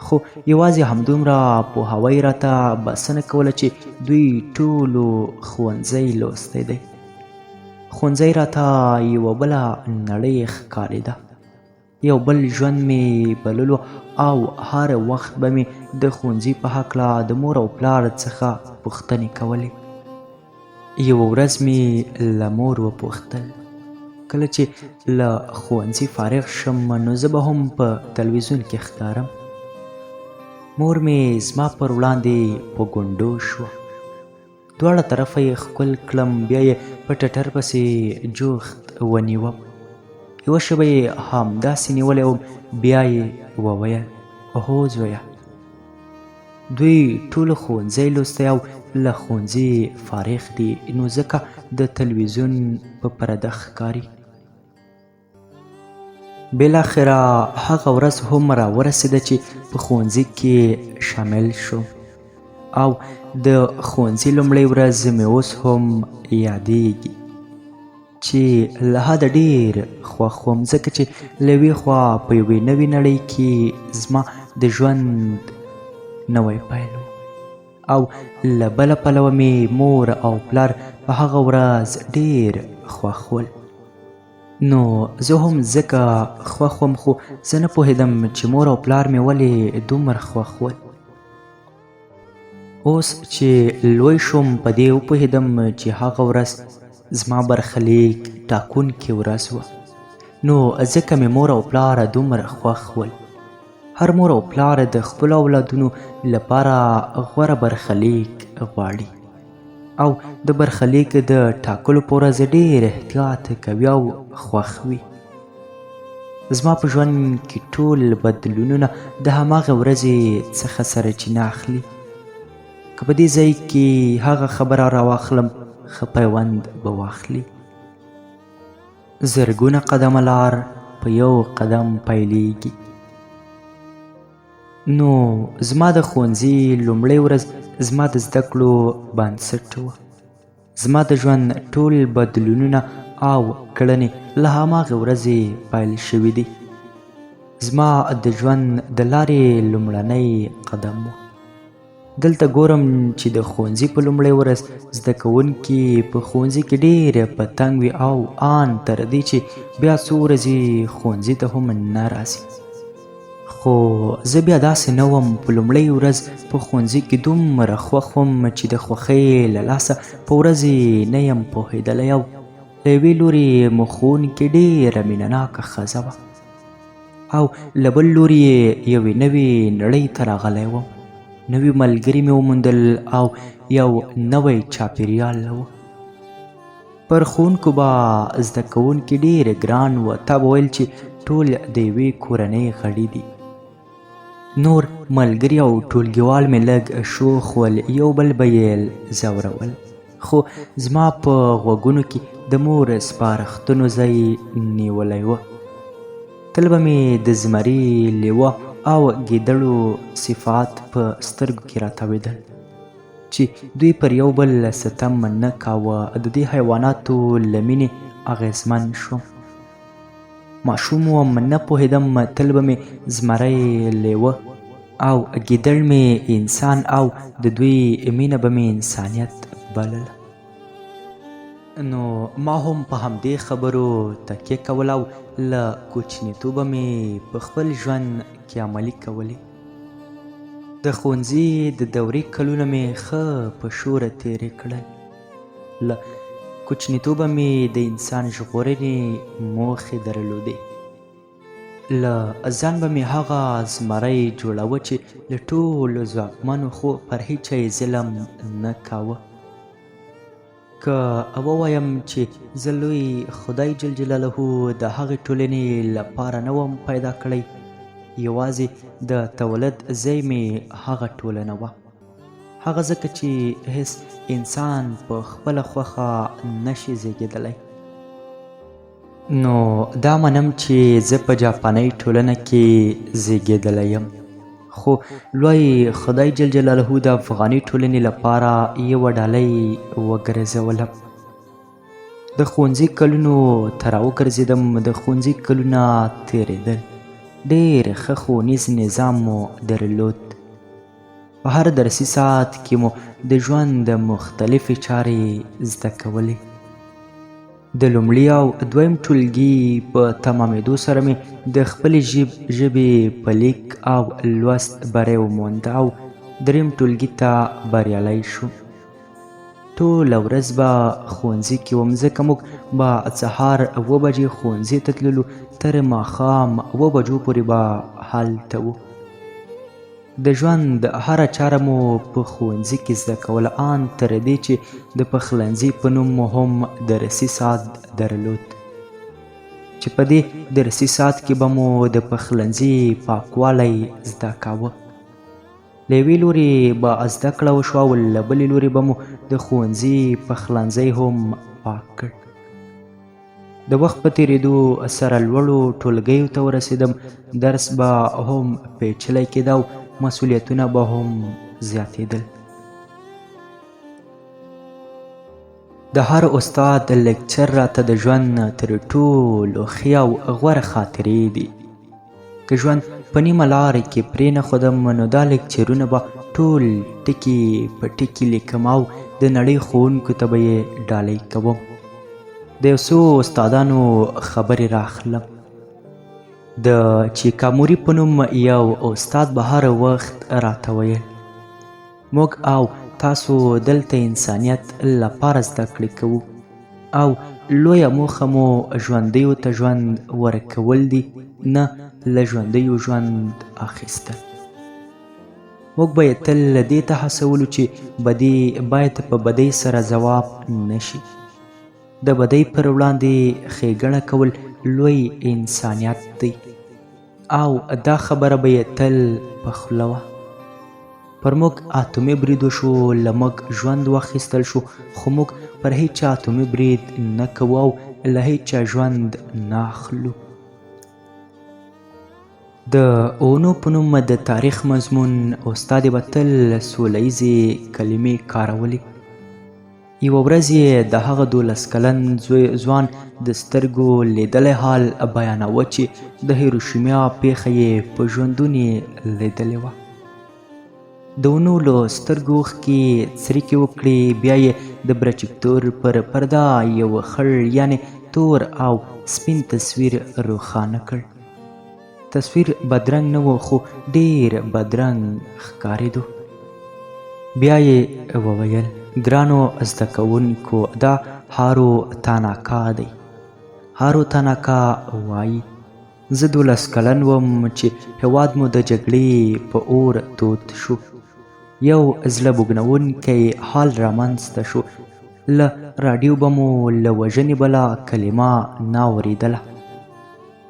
خو یوازې همدومره پوهاوی راته بسنه کوله چې دوی ټولو ښوونځی لوستی دی. ښوونځی راته یوه بله نړۍ ښکارېده. یو بل ژوند مې بللو او هر وخت به مې د ښوونځي په هکله د مور او پلار څخه پوښتنې کولې. یوه ورځ مې له مور وپوښتل کله چې له ښوونځي فارغ شم نو زه به هم په تلویزیون کې ښکارم. مور مې زما پر وړاندې په ګونډو شوه. دواړه طرفه یې ښکل کړم، بیا یې په ټټر پسې جوخت ونیوم. یوه شېبه یې همداسې نیولی وم، بیا یې وویل هو زویه، دوی ټولو ښوونځی لوستی او له ښوونځي فارغ دي، نو ځکه د تلویزیون په پرده ښکاري. بالاخره هغه ورځ هم راورسېده چې په ښوونځي کې شامل شوم او د ښوونځي لومړۍ ورځ مې اوس هم یادېږي چې له حده ډېر خوښ وم، ځکه چې له یوې خوا په یوې نوې نړۍ کې زما د ژوند نوی پیل و او له بله پلوه مې مور او پلار په هغه ورځ ډېر خوښ ول. نو زه هم ځکه خوښ وم، خو زه نه پوهېدم چې مور او پلار مې ولې دومره خوښ ول. اوس چې لوی شوم په دې وپوهېدم چې هغه ورځ زما برخلیک ټاکونکې ورځ وه. نو ځکه مې مور او پلار دومره خوښ ول. هر مور او پلار د خپلو اولادونو لپاره غوره برخلیک غواړي او د برخلیک د ټاکلو په ورځ ډېر احتیاط کوي او خوښ وي. زما په ژوند کې ټول بدلونونه د هماغې ورځې څخه سرچینه اخلي. که په دې ځای کې هغه خبره راواخلم ښه پیوند به واخلي. زرګونه قدمه لار په یو قدم پیلیږي. نو زما د ښوونځي لومړۍ ورځ زما د زده کړو بنسټ وه. زما د ژوند ټول بدلونونه او کړنې له هماغې ورځې پیل شوي دي. زما د ژوند د لارې لومړنی قدم و. دلته ګورم چې د ښوونځي په لومړۍ ورځ زده کوونکي په ښوونځي کې ډېر په تنګ وي او آن تر دې چې بیا څو ورځې ښوونځي ته هم نه راځي. خو زه بیا داسې نه وم. په لومړۍ ورځ په ښوونځي کې دومره خوښ وم چې د خوښۍ له لاسه په ورځې نه یم پوهېدلی او له یوې لورې مو ښوونکې ډېره مینهناکه ښځه وه او له بل لورې یې یوې نوې نړۍ ته راغلی وم. نوي ملګري مې وموندل او یو نوی چاپېریال و. پر ښوونکو به زده کوونکي ډېر ګران وه. تا به ویل چې ټول د یوې کورنۍ غړي دي. نور ملګري او ټولګیوال مې لږ شوخ ول، یو بل به یې ځورول. خو زما په غوږونو کې د مور سپارښتنو ځای نیولی و. تل به مې د زمري، لیوه او ګیدړو صفات په سترګو کې راتاوېدل چې دوی پر یو بل ستم نه کاوه. د دې حیواناتو له مینې اغېزمن شوم. ماشوم وم، نه پوهېدم. تل به مې زمری، لیوه او ګیدړ مې انسان او د دوی مینه به مې انسانیت بلله. نو ما هم په همدې خبرو تکیه کول او له کوچنیتوبه مې په خپل ژوند کې عملي کولې. د ښوونځي د دورې کلونه مې ښه په شوره تېرې کړل. له کوچنیتوبه مې د انسان ژغورنې موخې درلودې. له ځان به مې هغه زمری جوړاوه چې له ټولو ځواکمنو خو پر هیچا یې ظلم نه کاوه. که ووایم چې زه لوی خدای جل جلاله د هغې ټولنې لپاره نه وم پیدا کړی، یوازې د تولد ځای مې هغه ټولنه وه. هغه ځکه چې هیڅ انسان په خپله خوښه نشي زیږېدلی. نو دا منم چې زه په جاپانۍ ټولنه کې زیږېدلی یم، خو لوی خدای جل جلاله د افغاني ټولنې لپاره یوه ډالۍ وګرځولم. د ښوونځي کلونو ته راوګرځېدم. د ښوونځي کلونه تېرېدل. ډېر ښه ښوونیز نظام مو درلود. په هر درسي ساعت کې مو د ژوند مختلفې چارې زده کولې. د لومړي او دویم ټولګي په تمامېدو سره مې د خپلې ژبې په لیک او لوست بری ومونده او دریم ټولګي ته بریالی شوم. ټوله ورځ به ښوونځي کې وم، ځکه موږ به سهار 7 بجې ښوونځي ته تللو، تر ماښام 7 بجو پورې به هلته وو. د ژوند هره چاره مو په ښوونځي کې زده کوله، آن تر دې چې د پخلنځي په نوم مو هم درسي ساعت درلود، چې په دې درسي ساعت کې به مو د پخلنځي پاکوالی زده کاوه. له یوې لورې به زده کړه وشوه او له بلې لورې به مو د ښوونځي پخلنځی هم پاک کړ. د وخت په تېرېدو سره لوړو ټولګیو ته ورسېدم. درس به هم پیچلی کېده او مسؤلیتونه به هم زیاتېدل. د هر استاد لیکچر راته د ژوند تر ټولو ښې او غوره خاطرې دي. که ژوند په نیمه لاره کې پرېنښودم نو دا لیکچرونه به ټول ټکي په ټکي لیکم او د نړۍ ښوونکو ته به یې ډالۍ کوم. د یو څو استادانو خبرې راخلم. د چیکاموري په نوم یو استاد به هر وخت راته ویل موږ او تاسو دلته انسانیت لپاره زده کړې کوو او لویه موخه مو ژوندیو ته ژوند ورکول دي، نه له ژوندیو ژوند اخیستل. موږ به یې تل دې ته هڅولو چې بدي باید په بدۍ سره ځواب نشي. د بدۍ پر وړاندې ښېګڼه کول لوی انسانیت دی او دا خبره به یې تل په خوله وه. پر موږ اتومي برید وشو، له موږ ژوند واخیستل شو، خو موږ پر هیچا اتومي برید نه کوو او له هیچا ژوند نه اخلو. د اونو په نوم د تاریخ مضمون استاد به تل سوله ییزې کلمې کارولې. یوه ورځ یې د هغه 12 کلن ځوان د سترګو لیدلی حال بیاناوه چې د هیروشیما پیښه یې په ژوندون یې لیدلې وه. د ونو له سترګو اوښکې څریکې وکړې، بیا یې د پروجیکتور پر پرده یو خړ یعنې تور او سپین تصویر روښانه کړ. تصویر بدرنګ نه و خو ډیر بدرنګ ښکارېدو. بیا یې وویل ګرانو زده کوونکو دا هارو تاناکا دی. هارو تاناکا وایي زه 12 کلن وم چې هېواد مو د جګړې په اور تود شو. یو زړه بوږنوونکی حال رامنځته شو. له راډیو به مو له وژنې بله کلمه نه اورېدله.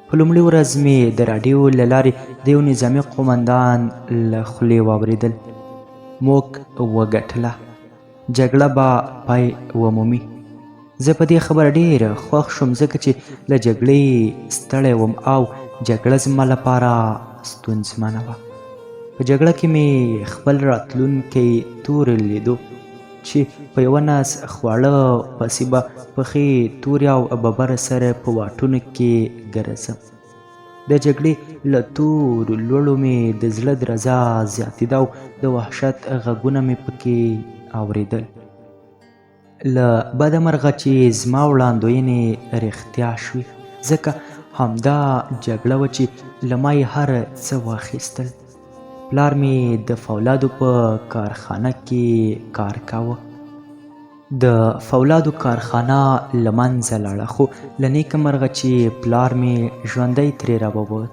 په لومړۍ ورځ مې د راډیو له لارې د یو نظامي قومندان له خولې واورېدل موږ وګټله، جګړه به پای ومومي. زه په دې خبره ډېر خوښ شوم ځکه چې له جګړې ستړی وم او جګړه زما لپاره ستونزمنه وه. په جګړه کې مې خپل راتلونکی تورې لیدو چې په یوه نس خواړه پسې به پخې تورې او ببره سره په واټونو کې ګرځم. د جګړې له تورو لوړو مې د زړه درزا زیاتېده او د وحشت غږونه مې پکې اورېدل. له بده مرغه چې زما وړاندوینې رښتیا شوې، ځکه همدا جګړه وه چې له ما یې هر څه واخیستل. پلار مې د فولادو په کارخانه کې کار کاوه. د فولادو کارخانه له منځه لاړه، خو له نیکه مرغه چې پلار مې ژوندی ترې راووت.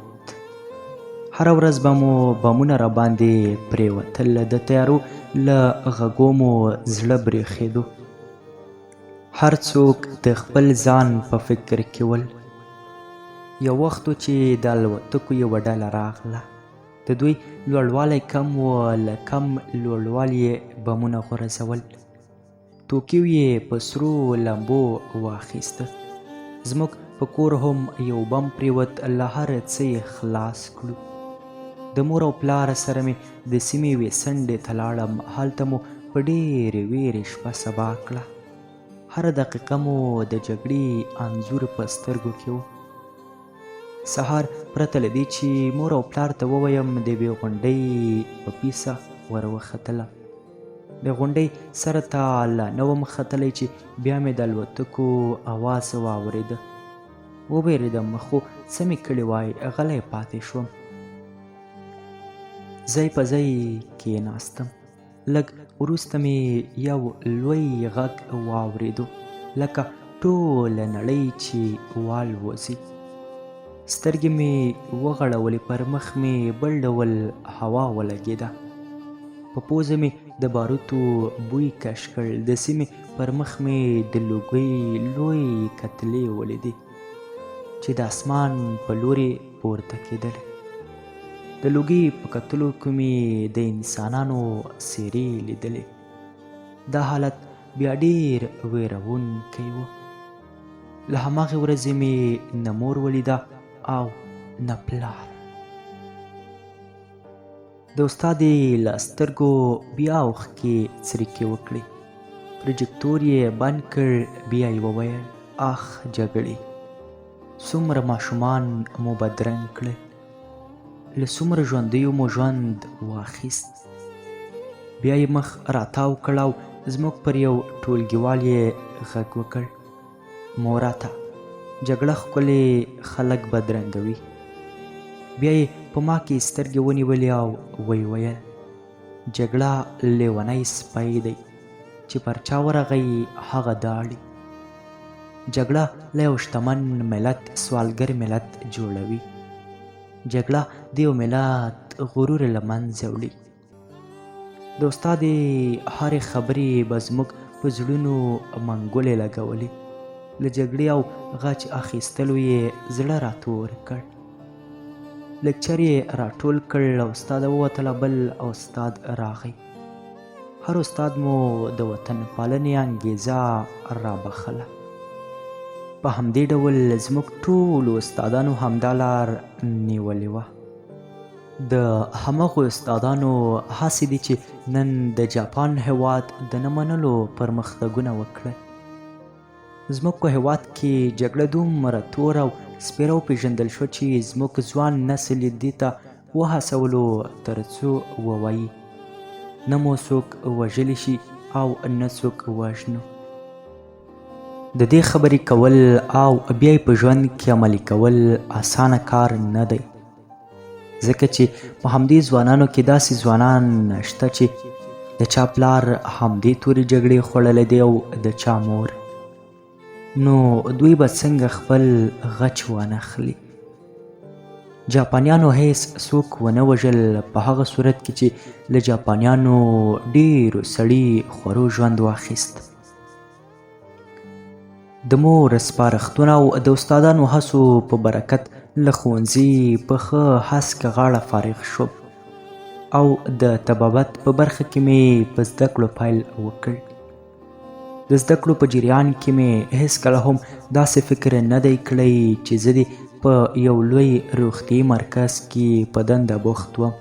هره ورځ به مو بمونه راباندې پرېوتل، د تیارو له غږو مو زړه برېښېدو. هر څوک د خپل ځان په فکر کې ول. یو وخت و چې د الوتکو یوه ډله راغله. د دوی لوړوالی کم و، له کم لوړوالي یې بمونه غورځول. توکیو یې په سرو لمبو واخیسته. زموږ په کور هم یو بم پرېوت، له هر څه یې خلاص کړو. د مور او پلار سره مې د سیمې یوې څنډې ته لاړم. هلته مو په ډېرې ویرې شپه سبا کړه. هره دقیقه مو د جګړې انځور په سترګو کې و. سهار پرته له دې چې مور او پلار ته ووایم د یوې غونډۍ په پیسه ور وختلم. د غونډۍ سره ته لا نه وم ختلی چې بیا مې د الوتکو اواز واورېده. وبېرېدم، خو څه مې کړي وای، غلی پاتې شوم. ځای په ځای کېناستم. لږ وروسته مې یو لوی غږ واورېدو، لکه ټوله نړۍ چې والوځي. سترګې مې وغړولې، پر مخ مې بل ډول هوا ولګېده. په پوزه مې د باروتو بوی کش کړ. د سیمې پر مخ مې د لوګۍ لوی کتلې ولیدې چې د اسمان په لوري پورته کېدلې. د لوګي په کتلو کې مې د انسانانو څېرې لیدلې. دا حالت بیا ډېر ویرونکی و. له هماغې ورځې مې نه مور ولیده او نه پلار. د استاد یې له سترګو بیا اوښکې څریکې وکړې. پروجیکتور یې بند کړ. بیا یې وویل اخ جګړې، څومره ماشومان مو بدرنګ کړل. له څومره ژوندیو مو ژوند واخیست. بیا یې مخ راتاو کړ او زموږ پر یو ټولګیوال یې غږ وکړ: موراته، جګړه ښکلې خلک بدرنګوي. بیا یې په ما کې سترګې ونیولې او ویې ویل: جګړه لیونی سپی دی چې پر چا ورغی هغه داړي. جګړه له یو شتمن ملت سوالګر ملت جوړوي. جګړه د یو ملت غرور له منځه وړي. د استادې هرې خبرې به زموږ په زړونو منګولې لګولې. له جګړې او غچ اخیستلو یې زړه راتور کړ. لکچر یې راټول کړ او استاد ووتله، بل استاد راغی. هر استاد مو د وطن پالنې انګیزه رابخله. په همدې ډول زموږ ټولو استادانو همدا لار نیولې وه. د همغو استادانو هسې دي چې نن د جاپان هیواد د نه منلو پرمختګونه وکړل. زموږ په هیواد کې جګړه دومره تور او سپیره وپېژندل شوه چې زموږ ځوان نسل یې دې ته وهڅولو تر څو ووایي: نه مو څوک وژلی شي او نه څوک وژنو. د دې خبرې کول او بیا یې په ژوند کې عملي کول اسانه کار نه دی، ځکه چې په همدې ځوانانو کې داسې ځوانان شته چې د چا پلار همدې تورې جګړې خوړلی دی او د چا مور. نو دوی به څنګه خپل غچ وانخلي؟ جاپانیانو هیڅ څوک ونه وژل، په هغه صورت کې چې له جاپانیانو ډېرو سړي خورو ژوند واخیست. د مور سپارښتونه او د استادانو هڅو په برکت له ښوونځي په ښه هسکه غاړه فارغ شوم او د طبابت په برخه کې مې په زده کړو پیل وکړ. د زده کړو په جریان کې مې هیڅکله هم داسې فکر نه دی کړی چې زه دې په یو لوی روغتیایي مرکز کې په دنده بوخت وم.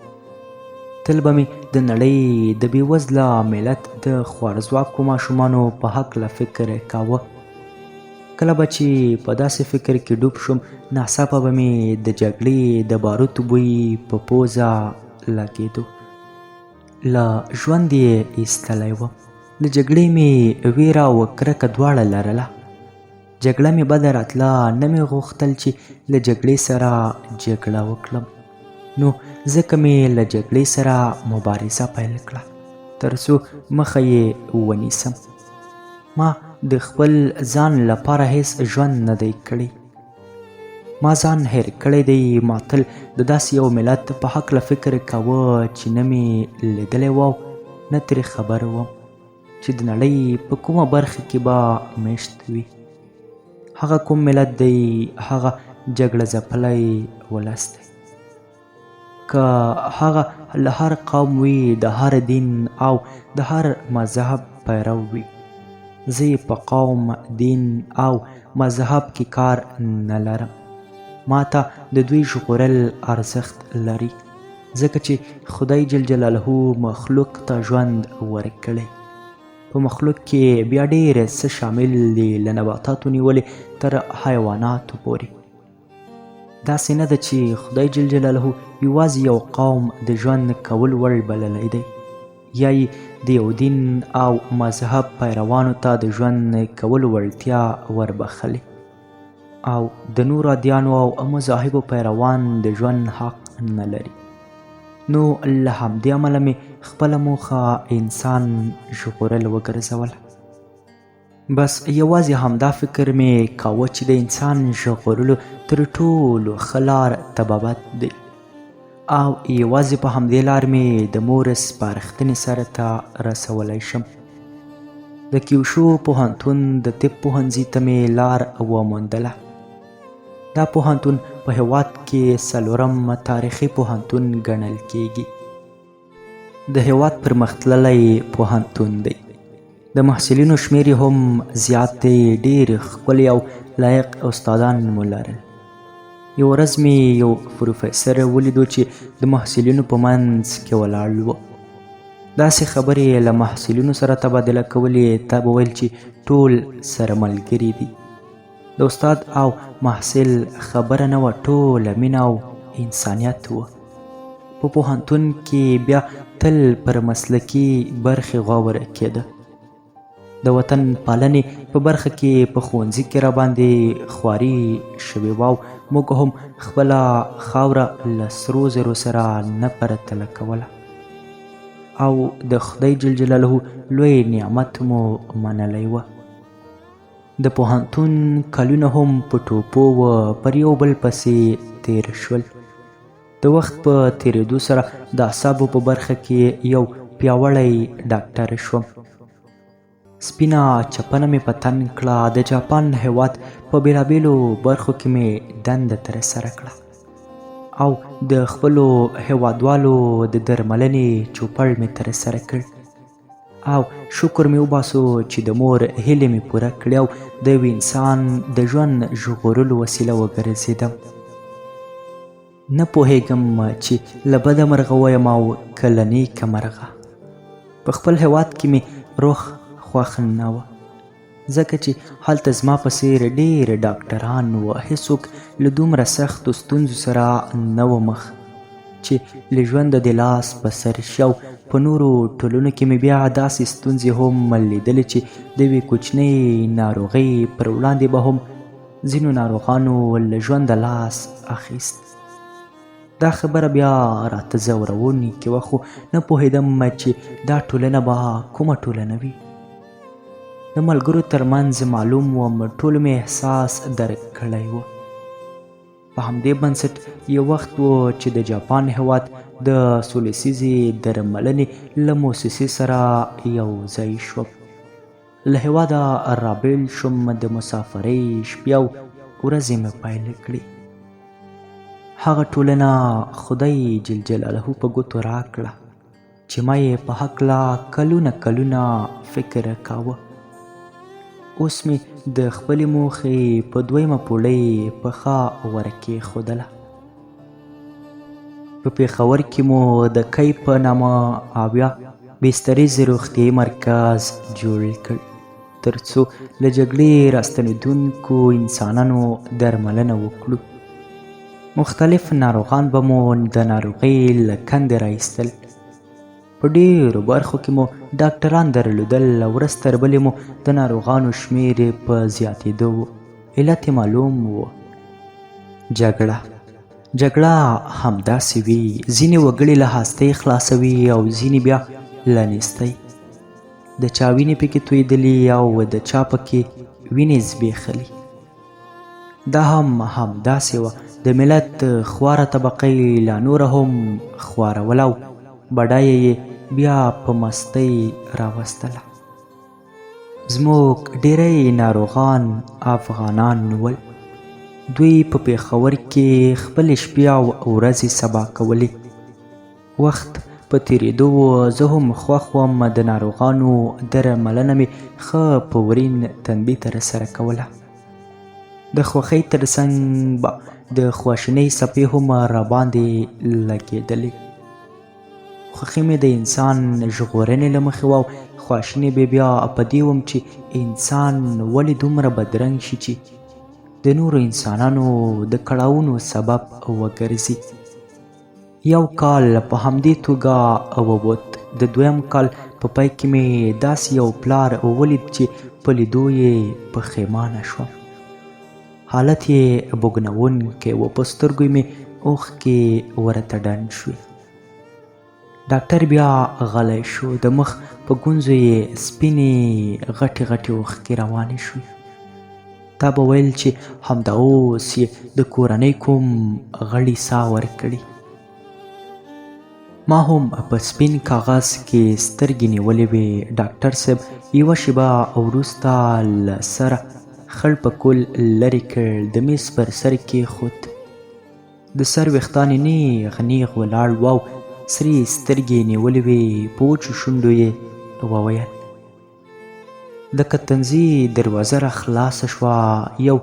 تل به مې د نړۍ د بېوزله ملت د خوارځواکو ماشومانو په هکله فکر کاوه. کله به چې په داسې فکر کې ډوب شوم، ناڅاپه به مې د جګړې د باروتو بوی په پوزه لګېدو. له ژوند یې ایستلی وم. له جګړې مې ویره او کرکه دواړه لرله. جګړه مې بده راتله، نه مې غوښتل چې له جګړې سره جګړه وکړم. نو ځکه مې له جګړې سره مبارزه پیل کړه تر څو مخه یې ونیسم. ما د خپل ځان لپاره هیڅ ژوند نه دی کړی. ما ځان هیر کړی دی. ما تل د داسې یو ملت په هکله فکر کاوه چې نه مې لیدلی و او نه ترې خبر وم چې د نړۍ په کومه برخه کې به میشت وي. هغه کوم ملت دی؟ هغه جګړه ځپلی ولس دی. که هغه له هر قوم وي، د هر دین او د هر مذهب پیرو وي، زه یې په قوم، دین او مذهب کې کار نه لرم. ما ته د دوی ژغورل ارزښت لري، ځکه چې خدای جل جلاله مخلوق ته ژوند ورکړی. په مخلوق کې بیا ډېر څه شامل دي، له نباتاتو نیولې تر حیواناتو پورې. داسې نه ده چې خدای جل جلاله یوازې یو قوم د ژوند کول وړ بللی دی، یا یې د یو دین او مذهب پیروانو ته د ژوند کولو وړتیا وربخلې، او د نورو ادیانو او مذاهبو پیروان د ژوند حق نه لري. نو له همدې امله مې خپله موخه انسان ژغورل وګرځوله. بس یوازې همدا فکر مې کاوه چې د انسان ژغورلو تر ټولو ښه لار طبابت دی، او یوازې په همدې لار مې د مور سپارښتنې سره ته رسولی شم. د کیوشو پوهنتون د طب پوهنځي ته مې لار وموندله. دا پوهنتون په هیواد کې 4م تاریخي پوهنتون ګڼل کیږي. د هیواد پرمختللی پوهنتون دی. د محصلینو شمیر یې هم زیات دی. ډېر ښکلي او لایق استادان مو لرل. یو ورځ مې یو پروفیسر ولیدو چې د محصلینو په منځ کې ولاړ و. داسې خبرې له محصلینو سره تبادله کولې، تا به ویل چې ټول سره ملګري دي. د استاد او محصل خبره نه وه، ټوله مینه او انسانیت و. په پوهنتون کې بیا تل پر مسلکي برخې غور کېده. د وطن پالنې په برخه کې په ښوونځي کې راباندې خواري شوې وه او موږ هم خپله خاوره له سرو زرو سره نه پرتله کوله او د خدای جل جلاله لوی نعمت مو منلی وه. د پوهنتون کلونه هم په ټوپو و پر یو بل پسې تیر شول. د وخت په تیریدو سره د اعصابو په برخه کې یو پیاوړی ډاکټر شوم. سپینه چپنه مې په تن کړه. د جاپان هیواد په بېلابېلو برخو کې مې دنده ترسره کړه او د خپلو هیوادوالو د درملنې چوپړ مې ترسره کړ او شکر مې وباسو چې د مور هیلې مې پوره کړې او د یو انسان د ژوند ژغورلو وسیله وګرځېدم. نه پوهېږم چې له بده مرغه ویم او که له نیکه مرغه. په خپل هیواد کې مې روح خوښ نه وه ځکه چې هلته زما په څېر ډېر ډاکټران وه. هېڅوک له دومره سختو ستونزو سره نه و مخ چې له ژونده د لاس په سر شي او په نورو ټولنو کې مې بیا داسې ستونزې هم لیدلې چې د یوې کوچنۍ ناروغۍ پر وړاندې به هم ځینو ناروغانو له ژونده لاس اخیست. دا خبره بیا راته ځورونکې وه خو نه پوهېدم چې دا ټولنه به کومه ټولنه وي. د ملګرو ترمنځ معلوم وم، ټولو مې احساس درک کړی و. په همدې بنسټ یو وخت و چې د جاپان هیواد د سولسیزې درملنې له موسسې سره یو ځای شوم. له هیواده رابیل شوم. د مسافرۍ شپې او ورځې مې پیل کړې. هغه ټولنه خدای جل جلاله په ګوتو راکړه چې ما یې په هکله کلونه فکر کاوه. اوس مې د خپلې موخې په دویمه پوړۍ پښه ورکېښودله. په پېښور کې مو د کی په نامه اویا بستریز روغتیایي مرکز جوړ کړ تر څو له جګړې راستنېدونکو انسانانو درملنه وکړو. مختلف ناروغان به مو د ناروغۍ له کندې راایستل. په ډېرو برخو کې مو ډاکټران درلودل. ورځ تر بلې مو د ناروغانو شمیر په زیاتېدو و. علت یې معلوم و، جګړه همداسې وي. ځینې وګړي له هستۍ خلاصوي او ځینې بیا له نیستۍ. د چا وینې پکې تویدلي او د چا پکې وینې زبېښلي. دا هم همداسې وه. د ملت خواره طبقه لا نوره هم خواروله او بډایه یې بیا په مستۍ راوستله. زموږ ډیری ناروغان افغانان ول. دوی په پېښور کې خپلې شپې او ورځې سبا کولې. وخت په تېرېدو زه هم خوښ وم. د ناروغانو درملنه مې ښه په ورین تندي ترسره کوله. د خوښۍ تر څنګ به د خواشینۍ څپې هم راباندې لګېدلې. خوښي مې د انسان ژغورنې له مخې وه او خواشیني به بیا په دې وم چې انسان ولې دومره بدرنګ شي چې د نورو انسانانو د کړاوونو سبب وګرځي. یو کال په همدې توګه ووت. د دویم کال په پای کې مې داسې یو پلار ولید چې په لیدو یې پښیمانه شوم. حالت یې بوږنوونکی و. په سترګو مې اوښکې ورته ډنډ شوې. ډاکټر بیا غلی شو. د مخ په ګونځو یې سپینې غټې اوښکې روانې شوې. تا به ویل چې همدا اوس یې د کورنۍ کوم غړي ساه ورکړي. ما هم په سپین کاغذ کې سترګې نیولې وې. ډاکټر صاحب یوه شېبه وروسته له سره خړ پکول لرې کړ. د میز پر سر کېښود. د سر ویښتان یې نیغ ولاړ و او سرې سترګې یې نیولې وې. په وچو شونډو یې وویل. د کتنځي دروازه را خلاصه شوه. یو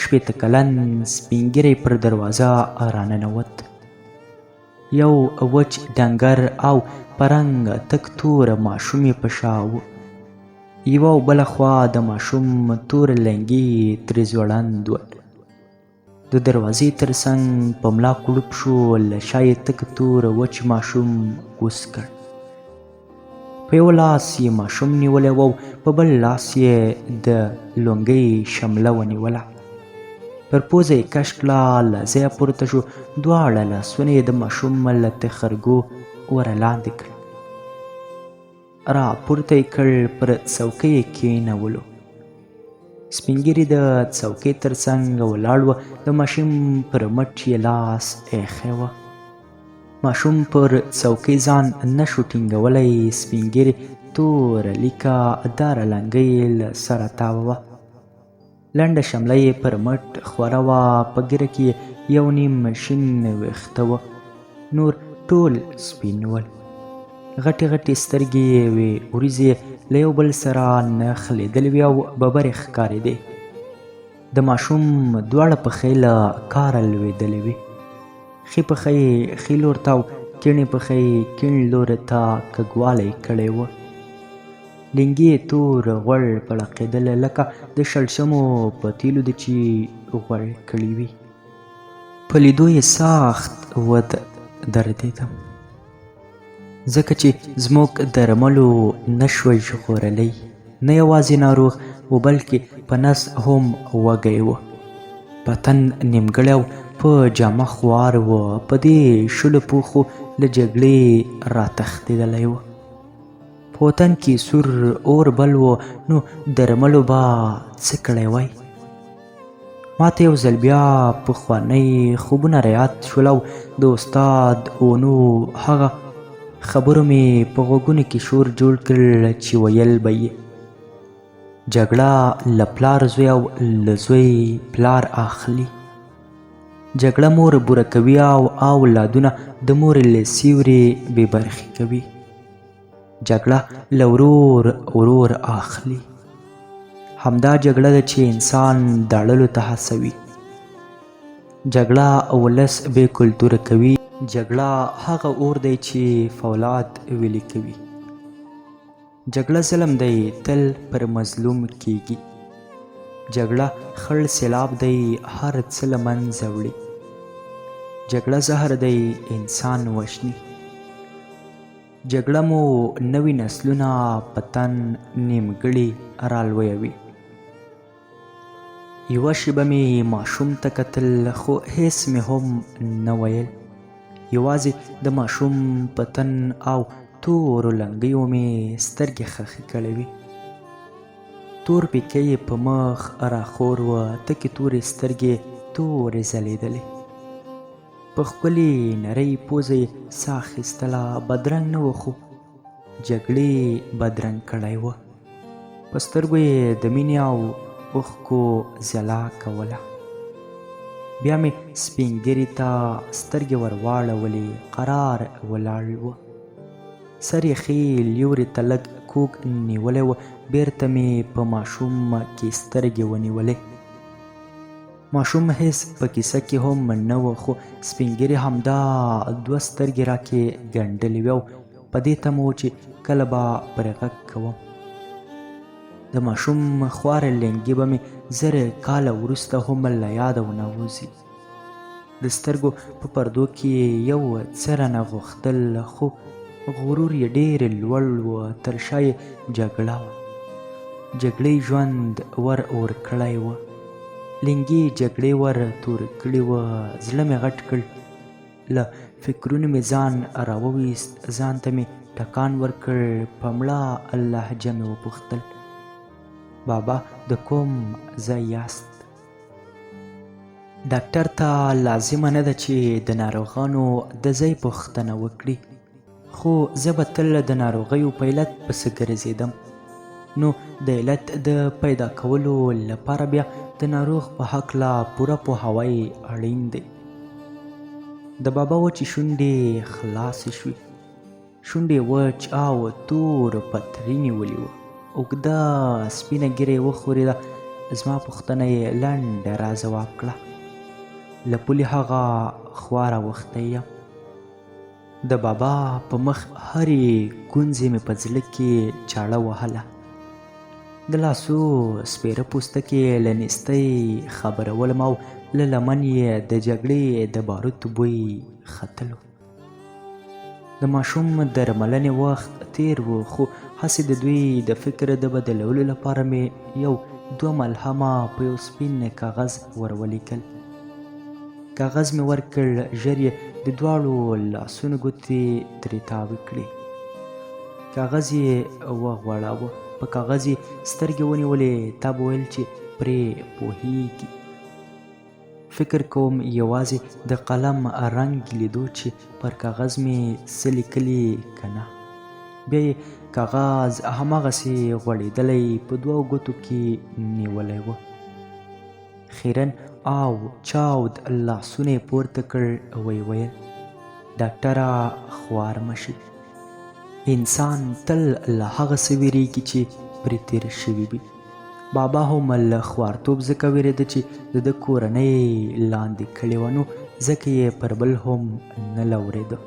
18 کلن سپین ږیری پر دروازه راننوت. یو وچ ډنګر او په رنګ تک توره ماشوم یې په شا و. یوه او بله خوا د ماشوم تور لنګي ترې ځوړند ول. د د دروازې تر څنګ په ملا کړوپ شو، له شا یې تک تور وچ ماشوم کوز کړ. په یو لاس یې ماشوم نیولی و او په بل لاس یې د لونګۍ شمله ونیوله. پر پوزه یې کش کړه، له ځایه پورته شو، دواړه لاسونه یې د ماشوم له تخرګو ور لاندې کړل. را پورته یې کړ، پر څوکۍ یې کېنولو. سپین ږیري د څوکۍ تر څنګ ولاړ و، د ماشوم پر مټ یې لاس ایښی و. ماشوم پر څوکۍ ځان نه شو ټینګولی. سپین ږیري توره لیکه داره لنګۍ له سره تاوه وه. لنډه شمله یې پر مټ خوره وه، په ږیره کې یو نیم شین ویښته وه، نور ټول سپین ول. غټې غټې سترګې یې وې، وریځې له یو بل سره نښلېدلې وې او ببرې ښکارېدې. د ماشوم دواړه پښې له کاره لوېدلې وې. ښي پښه یې ښي لور ته او کیڼې پښه یې کیڼ لوري ته کږوالی کړی و. لنګې یې تور غوړ پړقېدل، لکه د شړشمو په تیلو ده چې غوړ کړي وي. په لیدو یې سخت ودرېدم، ځکه چې زموږ درملو نه شوی ژغورلی. نه یوازې ناروغ و، بلکې په نس هم وږی و. په تن نیمګړی او په جامه خوار و. په دې شلو پوښو له جګړې راتښتېدلی و. په وطن کې سور اور بل و، نو درملو به څه کړی وای؟ ما ته یو ځل بیا پخوانۍ خوبونه رایاد شول او د استاد اونو هغه خبرو مې په غوږونو کې شور جوړ کړل چې ویل به یې جګړه له پلار زوی او له زوی پلار اخلي. جګړه مور بوره کوي او اولادونه د مور له سیوري بې برخې کوي. جګړه له ورور اخلي. همدا جګړه ده چې انسان داړلو ته هڅوي. جګړه ولس بې کلتوره کوي. جګړه هغه اور دی چې فولاد ویلې کوي. جګړه ظلم دی، تل پر مظلوم کیږي. جګړه خړ سیلاب دی، هر څه له منځه وړي. جګړه زهر دی، انسان وژني. جګړه مو نوي نسلونه په تن نیمګړي رالویوي. یوه شېبه مې ماشوم ته کتل، خو هیڅ مې هم نه ویل. یوازې د ماشوم په تن او تورو لنګیو مې سترګې خښې کړې وې. تور پیکی یې په مخ راخور و، تکې تورې سترګې تورې ځلېدلې. په ښکلې نرۍ پوزه یې ساه اخیستله. بدرنګ نه و، خو جګړې بدرنګ کړی و. په سترګو یې د مینې او اوښکو ځلا کوله. بیا مې سپین ږیري ته سترګې ور واړولې. قرار ولاړ و، سر یې ښي لیوري ته لږ کوږ نیولی و. بیرته مې په ماشوم کې سترګې ونیولې. ماشوم هیڅ په کیسه کې هم نه و، خو سپین ږیري همدا دوه سترګې راکې ګنډلې وې او په دې تمه و چې کله به پرې غږ کوم. د ماشوم خواره لنګې به مې زره کاله وروسته هم له یاده ونه وځي. د سترګو په پردو کې یو څه رانه غوښتل، خو غرور یې ډېر لوړ و. تر شا یې جګړه وه. جګړې ژوند ور اور کړی و. لنګې جګړې ور تور کړي وه. زړه مې غټ کړ. له فکرونو مې ځان راوویست. ځان ته مې ټکان ورکړ. په مړه لهجه مې وپوښتل، بابا د کوم ځای یاست؟ ډاکټر ته لازمه نه ده چې د ناروغانو د ځای پوښتنه وکړي، خو زه به تل د ناروغیو په علت پسې ګرځېدم. نو د علت د پیدا کولو لپاره بیا د ناروغ په هکله پوره پوهاوی اړین دی. د بابا وچې شونډې خلاصې شوې. شونډې وچ او تور پتري نیولې وه. اوږده سپینه ږیره یې وښورېده. زما پوښتنه یې لنډه را ځواب کړه. له پولې هغه خوا راوښتی یم. د بابا په مخ هرې ګونځې مې په زړه کې چاړه وهله. د لاسو سپېره پوستکې له نیستۍ خبرولم او له لمن یې د جګړې د باروتو بوی ختلو. د ماشوم درملنې وخت تیر و، خو هسې د دوی د فکر د بدلولو لپاره مې یو 2 ملهمه په یو سپین کاغذ ور ولیکل. کاغذ مې ورکړ، ژر یې د دواړو لاسونو ګوتې ترې تاوې کړې. کاغذ یې وغوړاوه، په کاغذ یې سترګې ونیولې. تا به ویل چې پرې پوهیږي. فکر کوم یوازې د قلم رنګ لیدو چې پر کاغذ مې څه لیکلي که نه. بیا یې کاغذ هماغسې غوړېدلی په 2 ګوتو کې نیولی و. خیرن او چاود لاسونه یې پورته کړ، ویې ویل: ډاکټره خوار مه شي. انسان تل له هغه څه ویرېږي چې پرې تېر شوي وي. بابا هم له خوارتوب ځکه ویرېده چې د کورنۍ لاندې کړې وه، نو ځکه یې پر بل هم نه لورېده.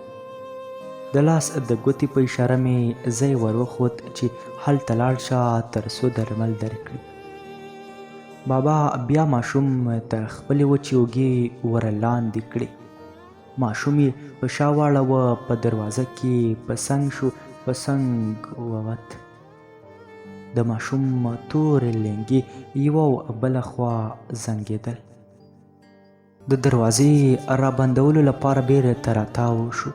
د لاس د ګوتې په اشاره مې ځای ور وښود چې هلته لاړ شه تر څو درمل درکړي. بابا بیا ماشوم ته خپلې وچې اوږې ور لاندې کړې. ماشوم یې په شا واړوه، په دروازه کې په څنګ شو، په څنګ ووت. د ماشوم تورې لنګې یوه او بله خوا زنګېدل. د دروازې رابندولو لپاره بیرته راتاو شو.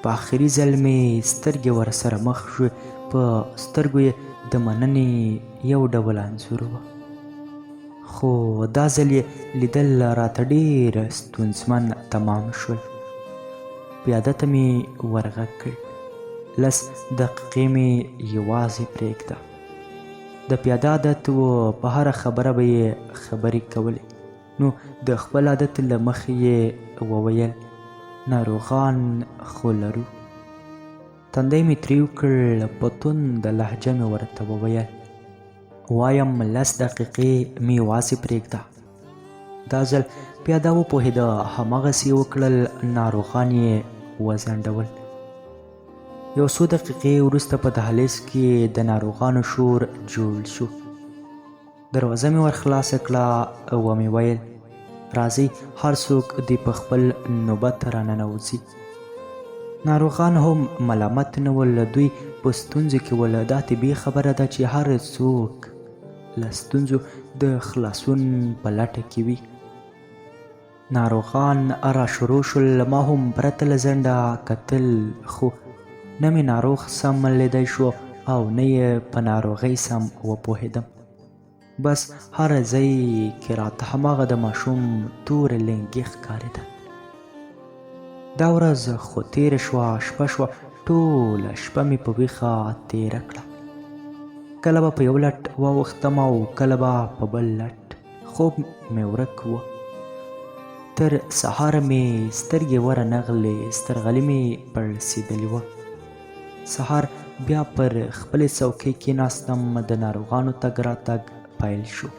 په آخري ځل مې سترګې ورسره مخ شوې. په سترګو یې د مننې یو ډول انځور و، خو دا ځل یې لیدل راته ډېر ستونزمن تمام شول. پیاده ته مې ورغږ کړ. 10 دقیقې مې یوازې پرېږده. د پیاده عادت و، په هره خبره به یې خبرې کولې، نو د خپل عادت له مخې یې وویل: ناروغان خو لرو. تندی مې تریو کړ، په تونده لهجه مې ورته وویل: وایم 10 دقیقې مې یوازې پرېږده. دا ځل پیاده وپوهېده، هماغسې یې وکړل، ناروغان یې وځنډول. یو څو دقیقې وروسته په دهلیز کې د ناروغانو شور جوړ شو. دروازه مې ور خلاصه کړه، ومې ویل: راځئ هر څوک دې په خپل نوبت راننوځي. ناروغان هم ملامت نه ول، دوی په ستونزو کې ول. دا طبیعي خبره ده چې هر څوک له ستونزو د خلاصون په لټه کې وي. ناروغان را شروع شول، ما هم پرته له ځنډه کتل، خو نه مې ناروغ سم لیدی شو او نه یې په ناروغۍ سم وپوهېدم. بس هر ځای کې راته هماغه د ماشوم تورې لنګې ښکارېده. دا ورځ خو تېره شوه، شپه شوه، ټوله شپه مې په ویښه تېره کړه. کله به په یو لټ واوښتم او کله به په بل لټ. خوب مې ورک و. تر سهاره مې سترګې ورنغلې، سترغلي مې پړسېدلې وه. سهار بیا پر خپلې څوکۍ کېناستم. د ناروغانو تګ راتګ پیل شو.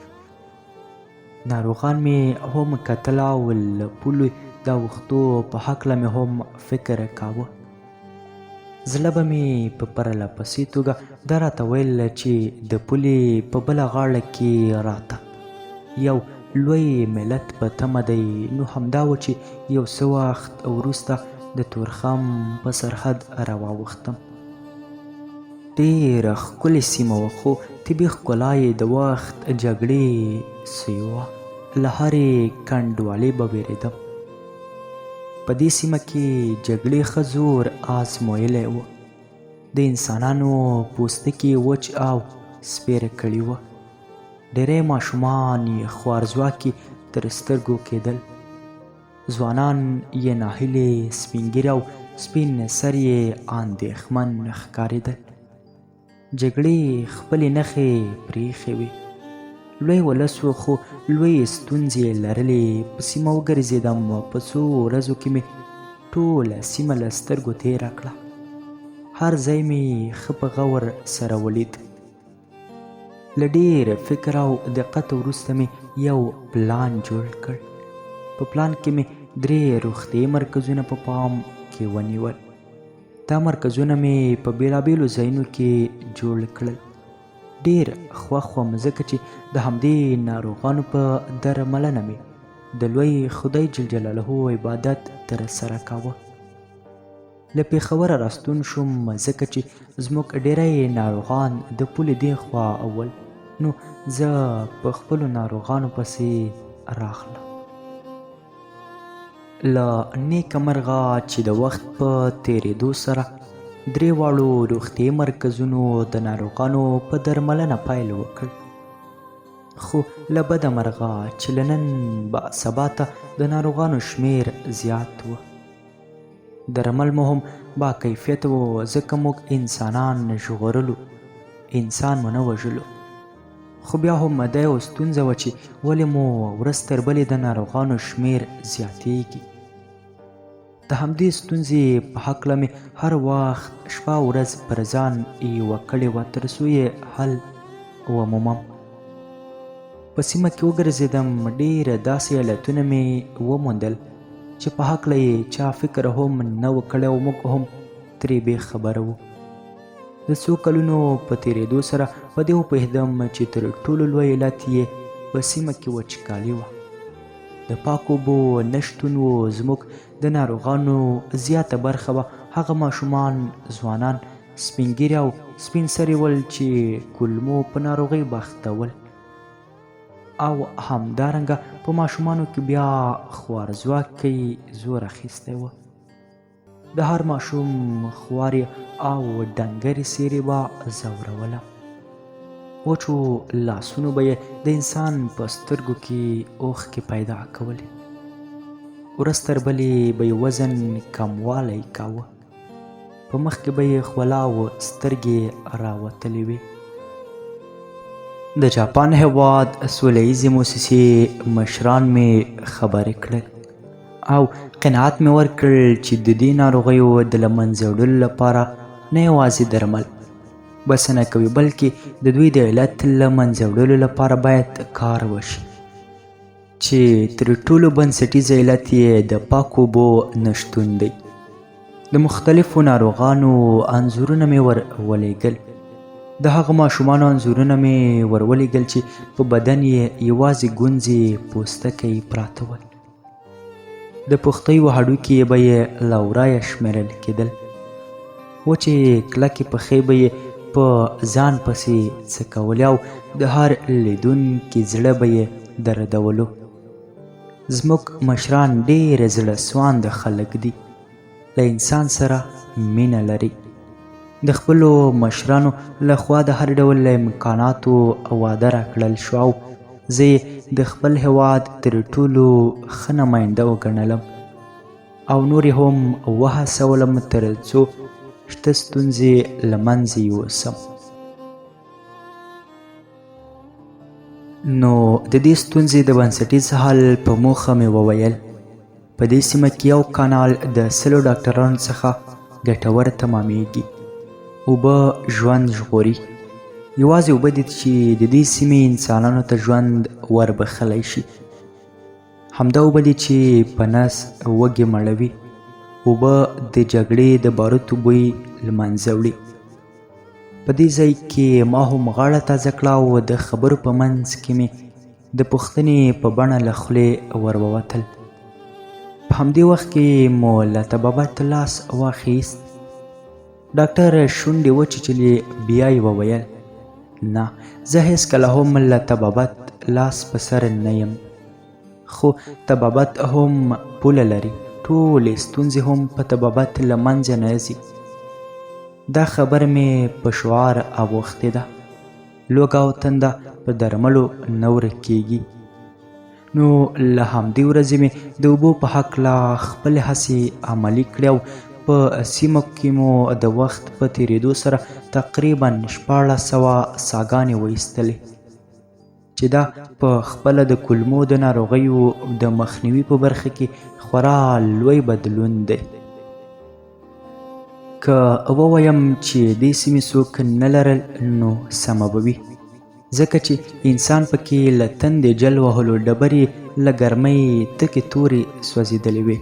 ناروغان مې هم کتل او له پولو د اوښتو په هکله مې هم فکر کاوه. زړه به مې په پرله پسې توګه دا راته ویل چې د پولې په بله غاړه کې راته یو لوی ملت په تمه دی. نو همدا و چې یو څه وخت وروسته د تورخم په سرحد راواوښتم. ډېره ښکلې سیمه وه، خو طبي ښکلا یې د وخت جګړې سوی وه. له هرې کنډوالې به ویرېدم. په دې سیمه کې جګړې ښه زور آزمویلی و. د انسانانو پوستکي وچ او سپېره کړي وه. ډېری ماشومان یې خوارځواکي تر سترګو کېدل. ځوانان یې ناهیلې، سپین ږیري او سپین سر یې اندېښمن ښکارېدل. جګړې خپلې نښې پرېښې وې. لوی ولس و، خو لویې ستونزې یې لرلې. په سیمه وګرځېدم. په څو ورځو کې مې ټوله سیمه له سترګو تېره کړه. هر ځای مې ښه په غور سره ولید. له ډېر فکر او دقت وروسته مې یو پلان جوړ کړ. په پلان کې مې 3 روغتیایي مرکزونه په پام کې ونیول. دا مرکزونه مې په بېلابېلو ځایونو کې جوړ کړل. ډېر خوښ وم ځکه چې د همدې ناروغانو په درملنه مې د لوی خدای جل جلاله عبادت ترسره کاوه. له پېښوره راستون شوم ځکه چې زموږ ډېری ناروغان د پولې دې خوا اول، نو زه په خپلو ناروغانو پسې راغلم. له نیکه مرغه چې د وخت په تېرېدو سره درې واړو روغتیایي مرکزونو د ناروغانو په درملنه پیل وکړ، خو له بده مرغه چې له نن سبا ته د ناروغانو شمیر زیات و. درمل مو هم با کیفیت و ځکه موږ انسانان ژغورلو، انسان مو نه وژلو. خو بیا هم دا یوه ستونزه وه چې ولې مو ورځ تر بلې د ناروغانو شمیر زیاتیږي. د همدې ستونزې په هکله مې هر وخت شپه ورځ پر ځان یوه کړې وه تر څو یې حل ومومم. په سیمه کې وګرځېدم، ډېره داسې ایالتونه مې وموندل چې په هکله یې چا فکر هم نه و کړی او موږ هم ترې بې خبره وو. د څو کلونو په تېرېدو سره په دې وپوهېدم چې تر ټولو لوی علت یې په سیمه کې وچکالي وه. د پاکو اوبو نشتون و. زموږ د ناروغانو زیاته برخه به هغه ماشومان، ځوانان، سپین ږیري او سپین سري ول چې کولمو په ناروغۍ بخته ول. او همدارنګه په ماشومانو کې بیا خوارځواکۍ زور اخیستی و. د هر ماشوم خوارې او ډنګرې څیرې به ځوروله. وچو لاسونو به یې د انسان په سترګو کې اوښکې پیدا کولې. ورځ تر بلې به یې وزن کموالی کاوه. په مخ کې به یې خوله او سترګې راوتلې وې. د جاپان هېواد سوله ییزې موسسې مشران مې خبرې کړل او قناعت مې ورکړ چې د دې ناروغیو د له منځه وړلو لپاره نه یوازې درمل بسنه کوي، بلکې د دوی د علت له منځه وړلو لپاره باید کار وشي، چې تر ټولو بنسټیز علت یې د پاکو اوبو نشتون دی. د مختلفو ناروغانو انځورونه مې ور ولېږل. د هغه ماشومانو انځورونه مې ور ولېږل چې په بدن یې یوازې ګونځې پوستکی پراته ول. د پښتیو هډوکي به یې له ورایه شمېرل کېدل. وچې کلکې پښې به یې په ځان پسې څکولې او د هر لیدونکي زړه به یې دردولو. زموږ مشران ډېر زړه سوانده خلک دي، له انسان سره مینه لري. د خپلو مشرانو لخوا د هر ډول امکاناتو وعده راکړل شو او زه یې د خپل هېواد تر ټولو ښه نماینده وګڼلم او نور یې هم وهڅولم تر څو شته ستونزې له منځه یوسم. نو د دې ستونزې د بنسټیز حل په موخه مې وویل په دې سیمه کې یو کانال د 100 ډاکټرانو څخه ګټور تمامیږي. اوبه ژوند ژغوري. یوازې اوبه دي چې د دې سیمې انسانانو ته ژوند وربخلی شي. همدا اوبه دي چې په نس وږې مړوي. اوبه د جګړې د باروتو بوی له منځه وړي. په دې ځای کې ما هم غاړه تازه کړه او د خبرو په منځ کې مې د پوښتنې په بڼه له خولې ور ووتل. په همدې وخت کې مو له طبابت لاس واخیست. ډاکټر شونډې وچیچلې، بیا یې وویل نه، زه هېڅکله هم له طبابت لاس په سر نه یم، خو طبابت هم پوله لري. ټولې ستونزې هم په طبابت له منځه نه ځي. دا خبر مې په شعار اوښتې ده. لوږه او تنده په درملو نه ورکېږي. نو له همدې ورځې مې د اوبو په هکله خپلې هڅې عملي کړې او په سیمه کې مو د وخت په تېرېدو سره تقریبا 1400 څاګانې وایستلې، چې دا په خپله د کولمو د ناروغیو د مخنیوي په برخه کې خورا لوی بدلون دی. که ووایم چې دې سیمې څوک نه لرل نو سمه به وي، ځکه چې انسان پکې له تندې جل وهلو ډبرې له ګرمۍ تکې تورې سوځېدلې وې.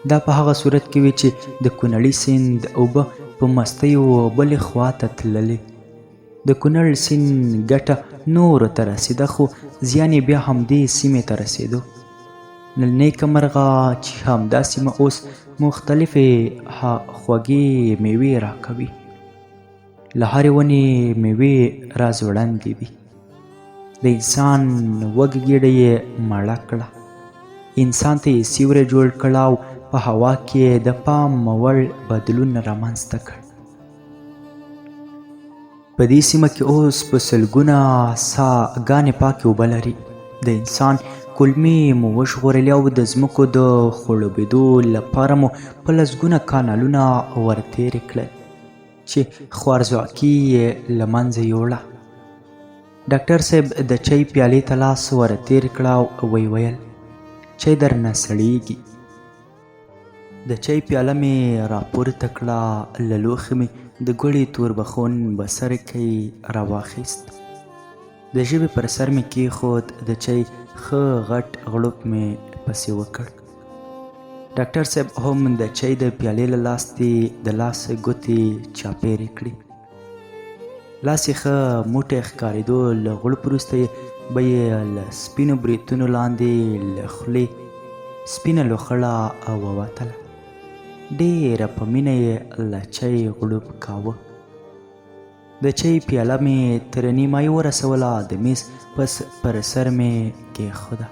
دا په هغه صورت کې وي چې د کونړي سیند اوبه په مستیو بلې خوا ته تللې. د کونړ سیند ګټه نورو ته رسېده، خو زیان یې بیا همدې سیمې ته رسېدو. نیکه مرغه چې همدا سیمه اوس مختلفې خوږې میوې راکوي. له هرې ونې میوې راځوړندې دي. د انسان وږې ګېډه یې مړه کړه. انسان ته یې سیوری جوړ کړ او په هوا کې د پام وړ بدلون رامنځته کړ. په دې سیمه کې اوس په سلګونه څاګانې پاکې اوبه لري. د انسان کولمې مو وژغورلې او د ځمکو د خړوبېدو لپاره مو په لسګونه کانالونه ورتېرې کړل چې خوارځواکي یې له منځه یوړه. ډاکټر صاحب د چای پیالې ته لاس ورتېر کړ او ویې ویل چای درنه سړیږي. د چای پیاله مې راپورته کړه، له لوښي مې د ګوړې توربخون بڅرکی راواخیست، د ژبې پر سر مې کېښود، د چای ښه غټ غړپ مې پسې وکړ. ډاکټر صاحب هم د چای د پیالې له لاستې د لاس ګوتې چاپېرې کړې. لاس یې ښه موټی ښکارېدو. له غړپ وروسته به یې له سپینو بریتونو لاندې له خولې سپینه لوخړه ووتله. ډېره په مینه یې له چای غړپ کاوه. د چای پیاله مې تر نیمایي ورسوله، د میز پر سر مې کېښوده.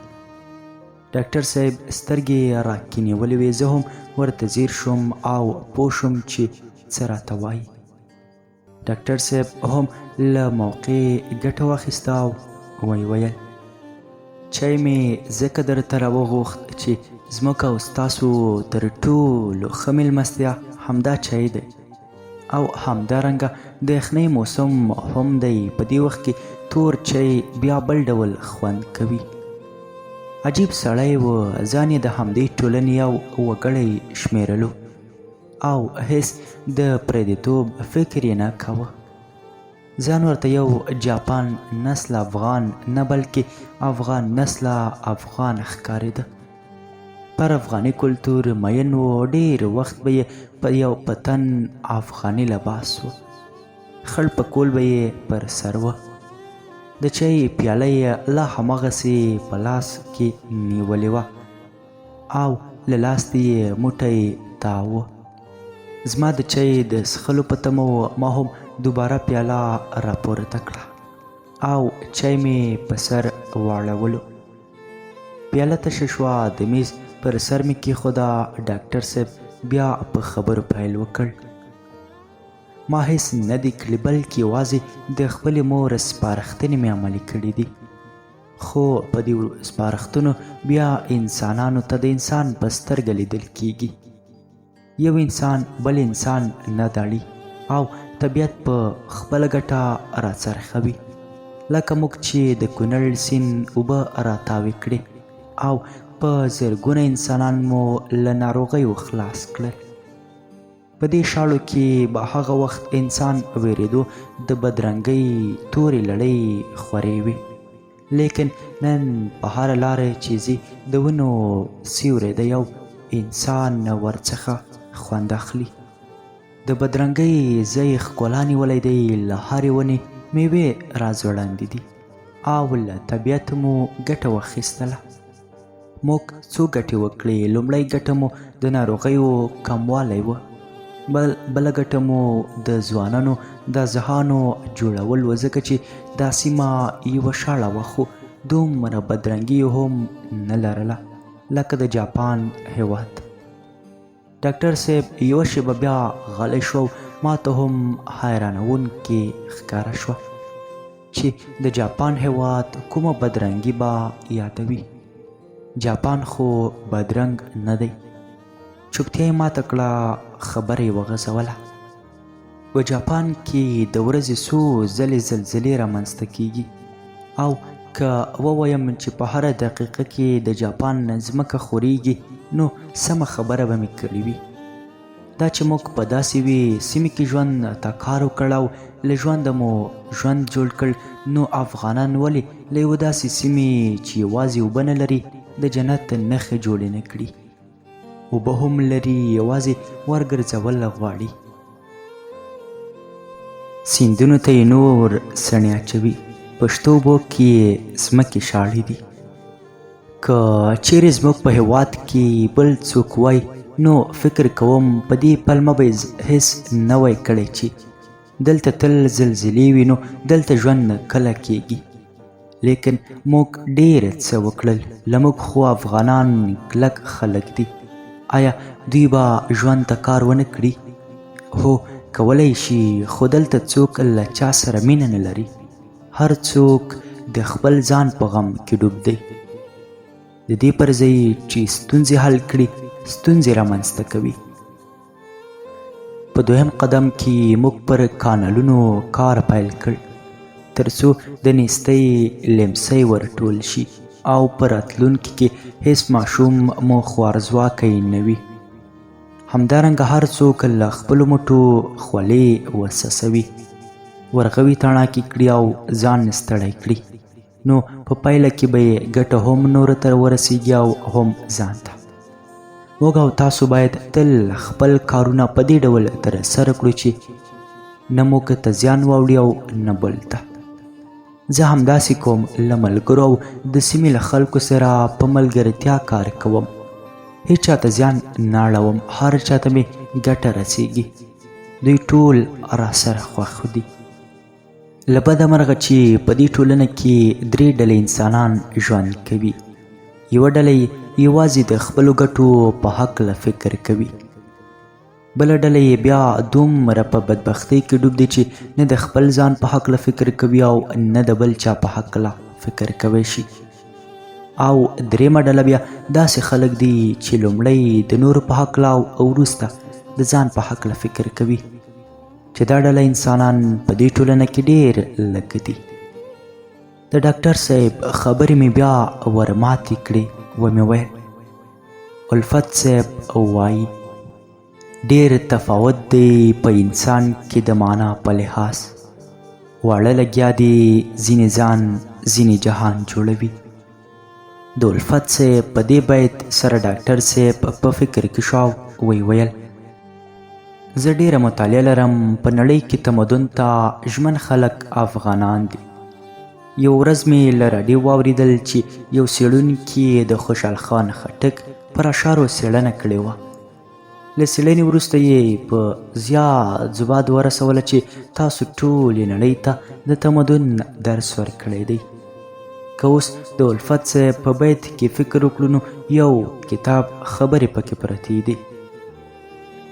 ډاکټر صاحب سترګې راکینولې وې. زه هم ورته ځیر شوم او پوه شوم چې څه راته وایي. ډاکټر صاحب هم له موقع ګټه واخیسته او ویې ویل چای مې ځکه درته راوغوښت چې زموږ او ستاسو تر ټولو ښه میلمستیا همدا چای دی او همدارنګه د یخنۍ موسم هم دی. په دې وخت کې تور چای بیا بل ډول خوند کوي. عجیب سړی و. ځان یې د همدې ټولنې یو وګړی شمیرلو او هیڅ د پردیتوب فکر یې نه کاوه. ځان ورته یو جاپان نسل افغان نه بلکې افغان نسل افغان ښکارېده. پر افغاني کلتور مین و. ډېر وخت به یې په یو پتن افغاني لباس و. خړ پکول به یې پر سر و. د چای پیاله یې لا هماغسې په لاس کې نیولې وه او له لاستې یې موټی تاوه. زما د چای د څښلو په تمه و. ما هم دوباره پیاله راپورته کړه او چای مې په سر واړولو. پیاله تشه شوه. د میز پر سر مې کېښوده. ډاکټر صاحب بیا په خبرو پیل وکړ. ما هیڅ نه دي کړي بلکې یوازې د خپلې مور سپارښتنې مې عملي کړي دي. خو په دې سپارښتنو بیا انسانانو ته د انسان په سترګه لیدل کیږي. یو انسان بل انسان نه داړي او طبیعت په خپله ګټه راڅرخوي. لکه موږ چې د کونړ سیند اوبه راتاوې کړې او په زرګونه انسانان مو له ناروغیو خلاص کړل. په دې شاړو کې به هغه وخت انسان ویرېدو د بدرنګۍ تورې لړۍ خورې وي. لیکن نن په هره لاره چې ځي د ونو سیوری دی او انسان ورڅخه خوند اخلي. د بدرنګۍ ځای ښکلا نیولی دی. له هرې ونې میوې راځوړندې دي او له طبیعت مو ګټه واخیستله. موږ څو ګټې وکړې. لومړی ګټه مو د ناروغیو کموالی و. بله ګټه مو د ځوانانو د ذهانو جوړول و، ځکه چې دا سیمه یوه شاړه وه خو دومره بدرنګي هم نه لرله لکه د جاپان هیواد. ډاکټر صاحب یوه شیبه بیا غلی شو. ما ته هم حیرانوونکې ښکاره شوه چې د جاپان هیواد کومه بدرنګي به یادوي. جاپان خو بدرنګ نه دی. چوپتیا یې ماته کړه. خبره یې وغځوله. په جاپان کې د ورځې څو ځلې زلزلې رامنځته کیږي او که ووایم چې په هره دقیقه کې د جاپان ځمکه ښورېږي نو سمه خبره به مې کړې وي. دا چې موږ په داسې وي سیمې کې ژوند ته کار وکړ او له ژونده مو ژوند جوړ کړ، نو افغانان ولې له یوه داسې سیمې چې یوازې اوبه نه لري د جنت نښې جوړې نه کړي؟ اوبه هم لري، یوازې ورګرځول غواړي. سیندونو ته یې نور سڼې اچوي، پشتو اوبو کې یې ځمکې شاړې دي. که چیرې زموږ په هیواد کې بل څوک وای نو فکر کوم په دې پلمه به هیڅ نه وای کړی چې دلته تل زلزلې وي نو دلته ژوند کله کیږي. لیکن موږ ډېر څه وکړل. له موږ خو افغانان کلک خلک دي. آیا دوی به ژوند ته کار ونه کړي؟ هو کولی شي، خو دلته څوک له چا سره مینه نه لري. هر څوک د خپل ځان په غم کې ډوب دی. د دې پر ځای چې ستونزې حل کړي ستونزې رامنځته کوي. په دویم قدم کې موږ پر کانالونو کار پیل کړ تر څو د نیستۍ لیمڅی ورټول شي او په راتلونکي کې هیڅ ماشوم مو خوارځواکی نه وي. همدارنګه هر څوک له خپلو مټو خولې وسسوي، ورغوي تڼاکې کړي او ځان ستړی کړي، نو په پایله کې به یې ګټه هم نورو ته ورسیږي او هم ځان ته. موږ او تاسو باید تل خپل کارونه په دې ډول ترسره کړو چې نه موږ ته زیان واوړي او نه بل ته. زه همداسې کوم. له ملګرو او د سیمې له خلکو سره په ملګرتیا کار کوم. هیڅ چاته زیان نه اړوم، هر چاته مې ګټه رسیږي. دوی ټول راسره خوښ دي. له بده مرغه چې په دې ټولنه کې 3 ډلې انسانان ژوند کوي. یوه ډله یوازې د خپلو ګټو په هکله فکر کوي، بله ډله یې بیا دومره په بدبختۍ کې ډوب دی چې نه د خپل ځان په هکله فکر کوي او نه د بل چا په هکله فکر کوی شي. او دریمه ډله بیا داسې خلک دي چې لومړی د نورو په هکله او وروسته د ځان په هکله فکر کوي، چې دا ډله انسانان په دې ټولنه کې ډېر لږ دي. د ډاکټر صاحب خبرې مې بیا ورماتې کړې. ومې ویل الفت صاحب وایي ډېر تفاوت دی په انسان کې د معنا په لحاظ. واړه لګیا دي ځینې ځان ځینې جهان جوړوي. د الفت صاحب په دې بیت سره ډاکټر صاحب په فکر کې شو. وی ویل زه ډېره مطالعه لرم. په نړۍ کې تمدن ته ژمن خلک افغانان دي. یو ورځ مې له راډیو واورېدل چې یو څېړونکي د خوشحال خان خټک پر اشعارو څېړنه کړې وه. له څېړنې وروسته یې په زیات ځواب ورسوله چې تاسو ټولې نړۍ ته د تمدن درس ورکړی دی. که اوس د الفت صاحب په بیت کې فکر وکړو نو یو کتاب خبرې پکې پرتې دي.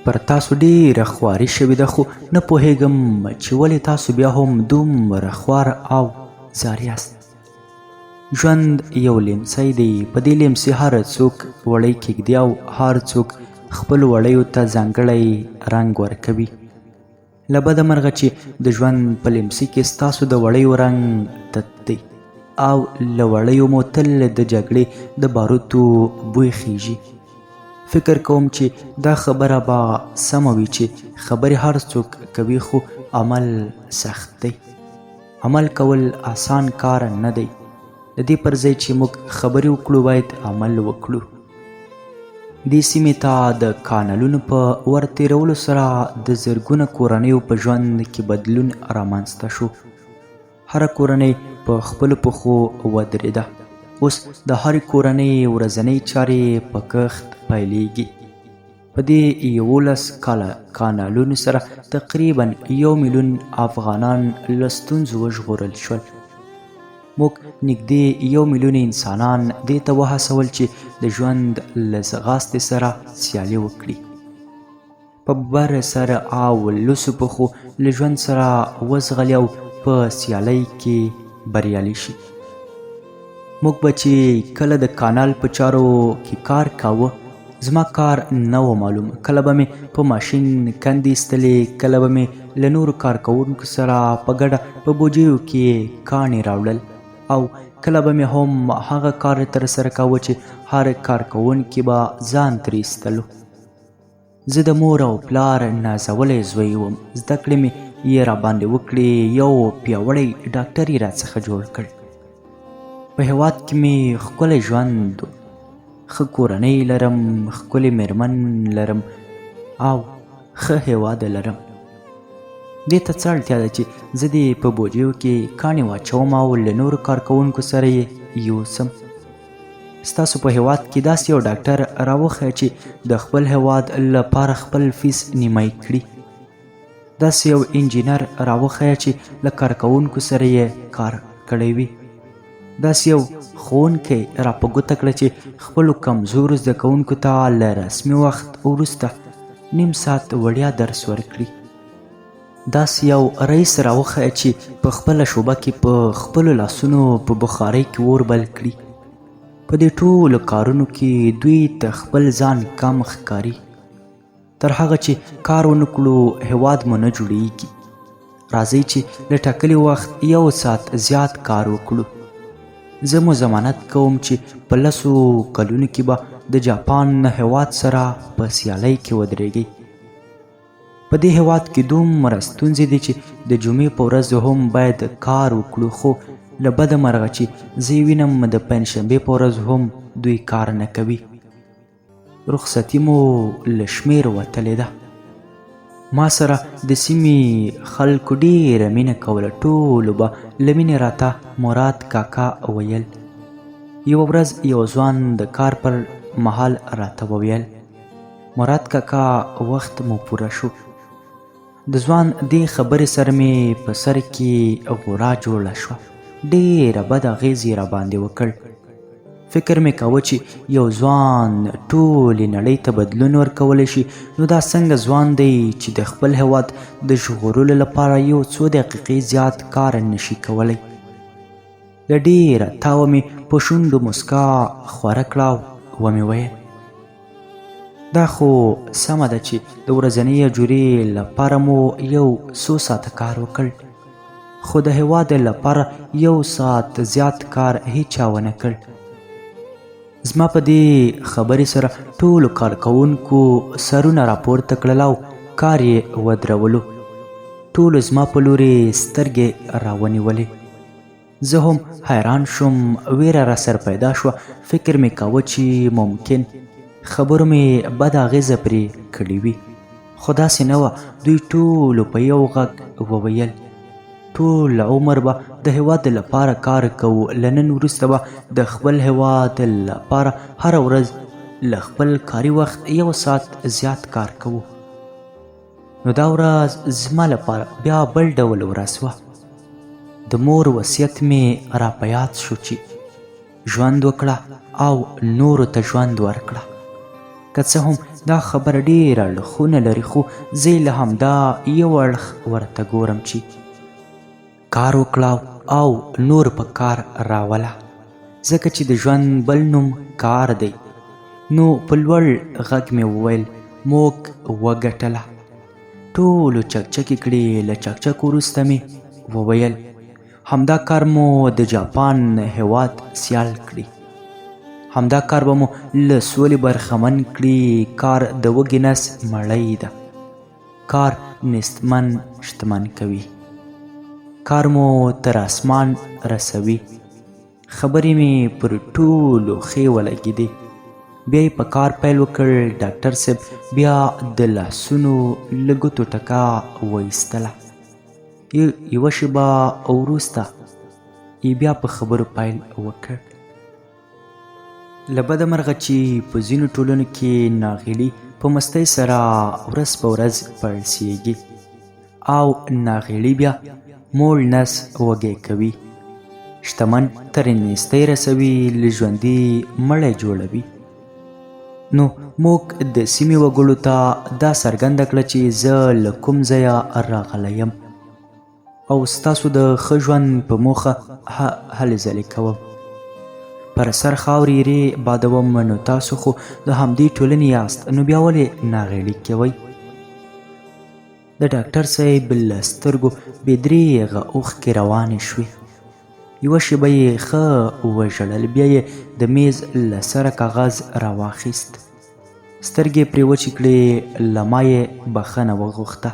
پر تاسو ډېره خواري شوې ده، خو نه پوهېږم چې ولې تاسو بیا هم دومره خوار او زار یاست. ژوند یو لیمڅی دی. په دې لیمڅي هر څوک وړی کیږدي او هر څوک خپل وړیو ته ځانګړی رنګ ورکوي. له بده مرغه چې د ژوند په لیمڅي کې ستاسو د وړیو رنګ تت دی او له وړیو مو تل د جګړې د باروتو بوی خیږي. فکر کوم چې دا خبره به سمه وي چې خبرې هر څوک کوي خو عمل سخت دی. عمل کول آسان کار نه دی. د دې پر ځای چې موږ خبرې وکړو باید عمل وکړو. دې سیمې ته د کانالونو په ورتېرولو سره د زرګونه کورنیو په ژوند کې بدلون رامنځته شو. هره کورنۍ په خپلو پښو ودرېده. اوس د هرې کورنۍ ورځنۍ چارې په کښت پیلېږي. په دې 11 کاله کانالونو سره تقریبا 1 میلیون افغانان له ستونزو وژغورل شول. موږ نږدې 1 میلیون انسانان دې ته وهڅول چې د ژوند له ځغاستې سره سیالي وکړي. په بر سر او لوڅو پښو له ژوند سره وځغلي او په سیالۍ کې بریالي شي. موږ به چې کله د کانال په چارو کې کار کاوه، زما کار نه و معلوم. کله به مې په ماشین کندې ایستلې، کله به مې له نورو کارکوونکو سره په ګډه په بوجیو کې کاڼي راوړل او کله به مې هم هغه کار ترسره کاوه چې هر کارکوونکي به ځان ترې ایستلو. زه د مور او پلار نازولی زوی وم. زده کړې مې یې راباندې وکړې. یو پیاوړی ډاکټر یې راڅخه جوړ کړ. په هېواد کې مې ښکلی ژوند، ښه کورنۍ لرم، ښکلې مېرمن لرم او ښه هېواد لرم. دې ته څه اړتیا ده چې زه دې په بوجیو کې کاڼي واچوم او له نورو کارکوونکو سره یې یوسم. ستاسو په هیواد کې داسې یو ډاکټر راوښیه چې د خپل هیواد لپاره خپل فیس نیمایي کړي. داسې یو انجینر راوښیه چې له کارکوونکو سره یې کار کړی وي. داسې یو ښوونکی را په ګوته کړه چې خپلو کمزورو زده کوونکو ته له رسمي وخت وروسته نیم ساعت وړیا درس ورکړي. داسې یو رئیس راوښیه چې په خپله شعبه کې په خپلو لاسونو په بخارۍ کې اور بل کړي. په دې ټولو کارونو کې دوی ته خپل ځان کم ښکاري. تر هغه چې کار ونه کړو هیواد مو نه جوړیږي. راځئ چې له ټاکلي وخت 1 ساعت زیات کار وکړو. زه مو ضمانت کوم چې په 10 کلونو کې به د جاپان هیواد سره په سیالۍ کې ودرېږئ. په دې هیواد کې دومره ستونزې دي چې د جمعې په ورځ هم باید کار وکړو، خو له بده مرغه چې زه وینم د پنجشنبې په ورځ هم دوی کار نه کوي. رخصتي مو له شمېر وتلې ده. ما سره د سیمې خلکو ډېره مینه کوله. ټولو به له مینې راته مراد کاکا ویل. یوه ورځ یو ځوان د کار پر مهال راته وویل مراد کاکا وخت مو پوره شو. د ځوان دې خبرې سره مې په سر کې غورا جوړه شوه. ډېره بد اغېز یې راباندې وکړ. فکر مې کاوه چې یو ځوان ټولې نړۍ ته بدلون ورکولی شي، نو دا څنګه ځوان دی چې د خپل هیواد د ژغورلو لپاره یو څو دقیقې زیات کار نشي کولی. له ډېره تاوه مې په شونډو مسکا خوره کړه او ومې ویل دا خو سمه ده چې د ورځنۍ اجورې لپاره مو یو څو ساعته کار وکړ، خو د هیواد لپاره 1 ساعت زیات کار هیچا ونه کړ. زما په دې خبرې سره ټولو کارکوونکو سرونه راپورته کړل او کار یې ودرولو. ټولو زما په لورې سترګې راونیولې. زه هم حیران شوم. ویره را سر پیدا شوه. فکر مې کاوه چې ممکن خبرو مې بد اغېزه پرې کړې وي، خو داسې نه وه. دوی ټولو په یو غږ وویل ټول عمر به د هیواد لپاره کار کوو. له نن وروسته به د خپل هیواد لپاره هره ورځ له خپل کاري وخت 1 ساعت زیات کار کوو. نو دا ورځ زما لپاره بیا بل ډول ورځ وه. د مور وصیت مې را په یاد شو چې ژوند وکړه او نورو ته ژوند ورکړه. که څه هم دا خبره ډېره اړخونه لري، خو زه یې له همدا یو اړخ ورته ګورم چې کار وکړه او نور په کار راوله، ځکه چې د ژوند بل نوم کار دی. نو په لوړ غږ مې وویل موږ وګټله. ټولو چکچکې کړې. له چکچک وروسته مې وویل همدا کار مو د جاپان هیواد سیال کړي. همدا کار به مو له سولې برخمن کړي. کار د وږي نس مړۍ ده. کار نیستمن شتمن کوي. کار مو تر اسمان رسوي. خبرې مې پر ټولو ښې ولګېدې. بیا یې په کار پیل وکړ. ډاکټر صاحب بیا د لاسونو له ګوتو ټکا وایستله. یوه شېبه وروسته یې بیا په خبرو پیل وکړ. له بده مرغه چې په ځینو ټولنو کې ناغېړي په مستۍ سره ورځ په ورځ پړسېږي او ناغېړي بیا موړ نس وږی کوي. شتمن تر نیستۍ رسوي، له ژوندي مړی جوړوي. نو موږ د سیمې وګړو ته دا څرګنده کړه چې زه له کوم ځایه راغلی یم او ستاسو د ښه ژوند په موخه هلې ځلې کوم. پر سر خاورې یې بادوم. نو تاسو خو د همدې ټولنې یاست، نو بیا ولې ناغېړي کوئ؟ د ډاکټر صاحب له سترګو بې درېغه اوښکې روانې شوې. یوه شېبه یې ښه وژړل. بیا یې د میز له سره کاغذ راواخیست. سترګې پرې وچې کړې. له ما یې بخښنه وغوښته.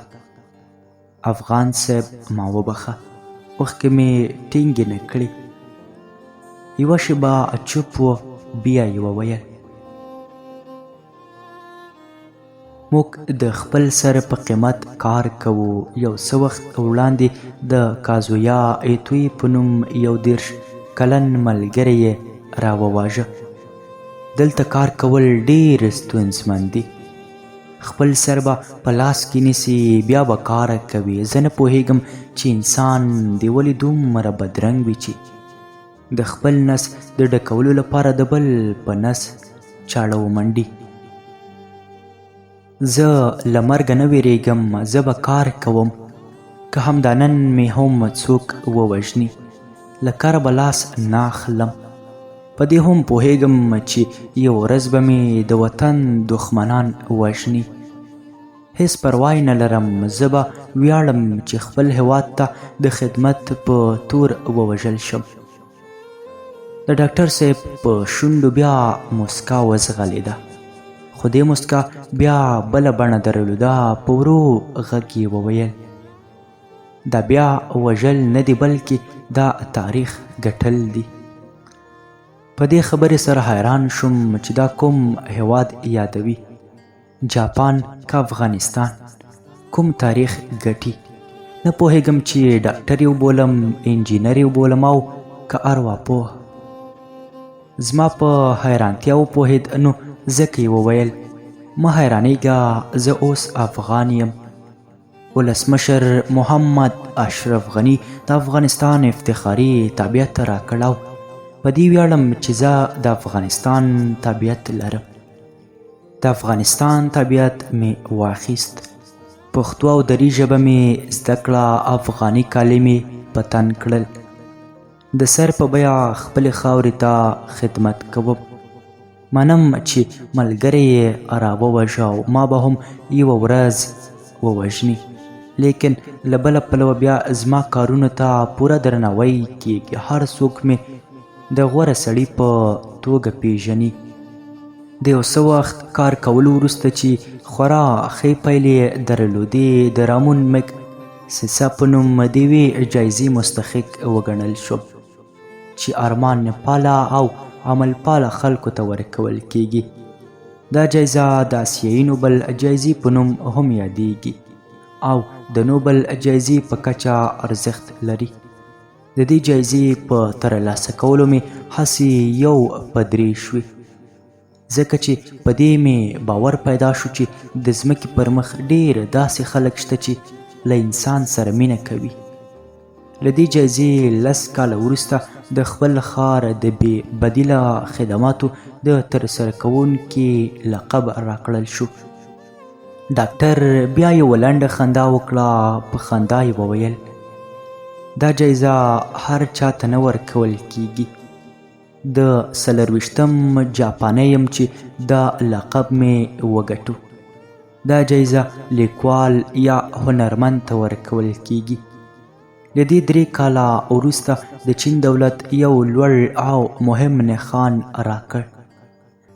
افغان صاحب ما وبخښه. اوښکې مې ټینګې نه کړې. یوه شېبه چوپ و. بیا یې وویل موږ د خپل سر په قیمت کار کوو. یو څه وخت وړاندې د کازویا ایتوی په نوم یو 30 کلن ملګری یې راوواژه. دلته کار کول ډېر ستونزمن دي. خپل سر به په لاس کې نیسي بیا به کار کوي. زه نه پوهیږم چې انسان دی ولې دومره بدرنګ وي چې د خپل نس د ډکولو لپاره د بل په نس چاړه ومنډي. زه له مرګه نه ویریږم، زه به کار کوم که همدا نن مې هم څوک ووژني. له کاره به لاس نه اخلم. په دې هم پوهیږم چې یو ورځ به مې د وطن دښمنان وژني. هیڅ پروا نه لرم، زه به ویاړم چې خپل هیواد ته د خدمت په تور ووژل شم. د ډاکټر صاحب په شونډو بیا مسکا وځغلېده، خو دې مسکا بیا بله بڼه درلوده. په ورو غږ یې وویل دا بیا وژل نه دي بلکې دا تاریخ ګټل دي. په دې خبرې سره حیران شوم چې دا کوم هیواد یادوي، جاپان که افغانستان؟ کوم تاریخ ګټي؟ نه پوهیږم چې ډاکټر یې وبولم، انجینر یې وبولم او که ارواپوه. زما په حیرانتیا وپوهېد نو ځکه یې وویل مه حیرانېږه، زه اوس افغان یم. ولسمشر محمد اشرف غني د افغانستان افتخاري تابعیت راکړ او په دې ویاړم چې زه د افغانستان تابعیت لرم. د افغانستان تابعیت مې واخیست. پښتو او دري ژبه مې زده کړه، افغاني کالي مې په تن کړل. د سر په بیه خپلې خاورې ته خدمت کوم. منم چې ملګری یې راووژه او ما به هم یوه ورځ ووژني، لیکن له بله پلوه بیا زما کارونو ته پوره درناوی کیږي. هر څوک مې د غوره سړي په توګه پیژني. د یو څه وخت کار کولو وروسته چې خورا ښې پایلې درلودې، د رامون مک سیسا په نوم د یوې جایزې مستحق وګڼل شوم چې ارمان پاله او عمل پاله خلکو ته ورکول کیږي. دا جایزه د آسیایي نوبل جایزې په نوم هم یادیږي او د نوبل جایزې په کچه ارزښت لري. د دې جایزې په ترلاسه کولو مې هسې یو په درې شوې، ځکه چې په دې مې باور پیدا شو چې د ځمکې پر مخ ډېر داسې خلک شته چې له انسان سره مینه کوي. له دې جایزې 10 کاله وروسته د خپل ښار د بې بدیله خدماتو د ترسره کوونکي لقب راکړل شو. ډاکټر بیا یوه لنډه خندا وکړه. په خندا یې وویل دا جایزه هر چاته نه ورکول کیږي. د 24م جاپانی یم چې دا لقب مې وګټو. دا جایزه لیکوال یا هنرمند ته ورکول کیږي. له دې 3 کاله وروسته د چین دولت یو لوړ او مهم نښان راکړ.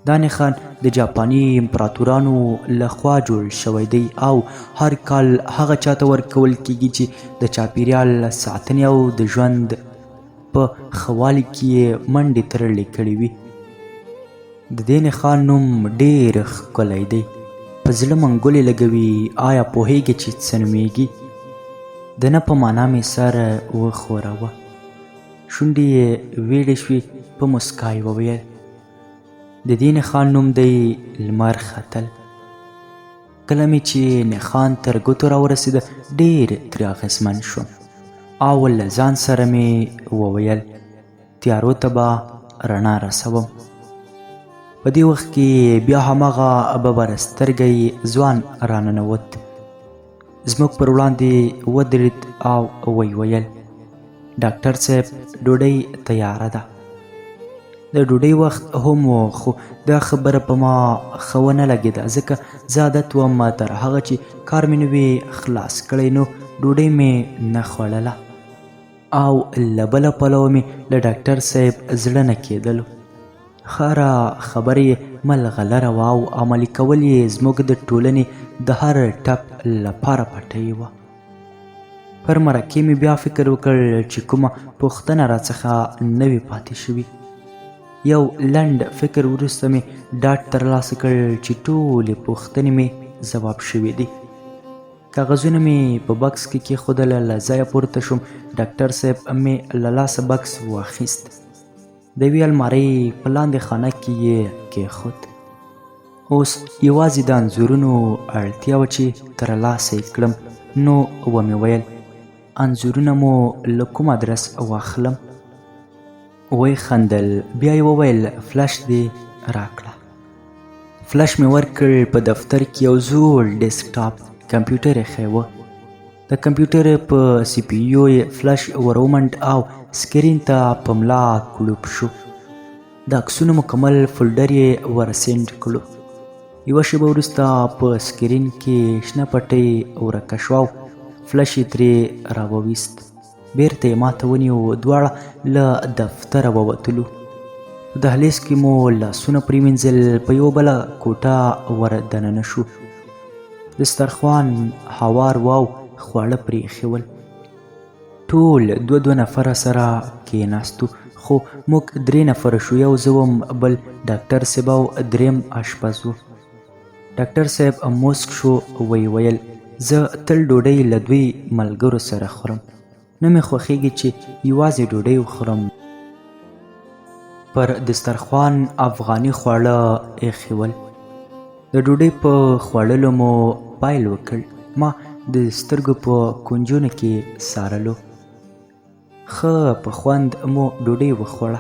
دا نښان د جاپاني امپراتورانو لخوا جوړ شوی دی او هر کال هغه چاته ورکول کیږي چې د چاپیریال ساتنې او د ژوند په ښه والي کې یې منډې ترړې کړې وي. د دې نښان نوم ډېر ښکلی دی، په زړه منګولې لګوي. آیا پوهیږئ چې څه نومیږي؟ د نه په معنا مې سر وښوراوه. شونډې یې ویړې شوې. په مسکا یې وویل د دې نښان نوم دی لمر ختل. کله مې چې نښان تر ګوتو راورسېده ډېر ترې اغېزمن شوم او له ځان سره مې وویل تیارو ته به رڼا رسوم. په دې وخت کې بیا هماغه ببره سترګی ځوان راننوت، زموږ پر وړاندې ودرېد او ویې ویل ډاکټر صاحب ډوډۍ تیاره ده. د ډوډۍ وخت هم و، خو دا خبره په ما ښه ونه لګېده ځکه زه عادت وم تر هغه چې کار مې نه وي خلاص کړی نو ډوډۍ مې نه خوړله او له بله پلوه مې له ډاکټر صاحب زړه نه کېدلو. هره خبره یې ملغلره وه او عملي کول یې زموږ د ټولنې د هر ټپ لپاره پټۍ وه. پر مرکې مې بیا فکر وکړ چې کومه پوښتنه راڅخه نه وي پاتې شوې. یو لنډ فکر وروسته مې ډاډ ترلاسه کړ چې ټولې پوښتنې مې ځواب شوي دي. کاغذونه مې په بکس کې کېښودل، له ځایه پورته شوم. ډاکټر صاحب مې له لاسه بکس واخیست. د یوې المارۍ په لاندې خانه کې یې کېښود. اوس یوازې د انځورونو اړتیا وه چې ترلاسه یې کړم. نو ومې ویل انځورونه مو له کوم ادرس واخلم؟ ویې خندل. بیا یې وویل فلش دې راکړه. فلش مې ورکړ. په دفتر کې یو زوړ ډیسکټاپ کمپیوټر ایښی و. د کمپیوټر په سی پي یو یې فلش ور ومنډ او سکرین ته په ملا کړوپ شو. د عکسونو مکمل فولډر یې ور سینډ کړو. یوه شېبه وروسته په سکرین کې شنه پټۍ ورکه شوه او فلش یې ترې راوویست. بیرته یې ماته ونیو. دواړه له دفتره ووتلو. په دهلیز کې مو لاسونه پرېمینځل. په یوه بله کوټه ور دننه شو. دسترخوان هوار و او خواړه پرې ایښي ول. ټول دوه نفره سره کېناستو، خو موږ 3 نفره شو. یو زه وم، بل ډاکټر صاحب او دریم اشپز و. ډاکټر صاحب موسک شو. ویې ویل زه تل ډوډۍ له 2 ملګرو سره خورم. نه مې خوښیږي چې یوازې ډوډۍ وخورم. پر دسترخوان افغاني خواړه ایښي ول. د ډوډۍ په خوړلو مو پیل وکړ. ما د سترګو په کونجونو کې څارلو. ښه په خوند مو ډوډۍ وخوړه.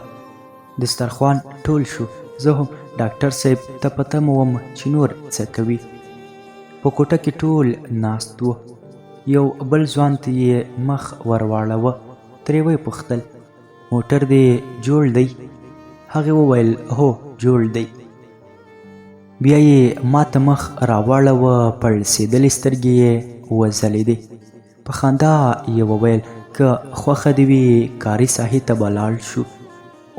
دسترخوان ټول شو. زه هم ډاکټر صاحب ته په تمه وم چې نور څه کوي. په کوټه کې ټول ناست و. یو بل ځوان ته یې مخ ورواړوه. ترې ویې پوښتل موټر دې جوړ دی؟ هغې وویل هو جوړ دی. بیا یې ما ته مخ راواړوه. پړسېدلې سترګې یې وځلېدې. په خندا یې وویل که خوښه دې وي کاري ساحې ته به لاړ شو.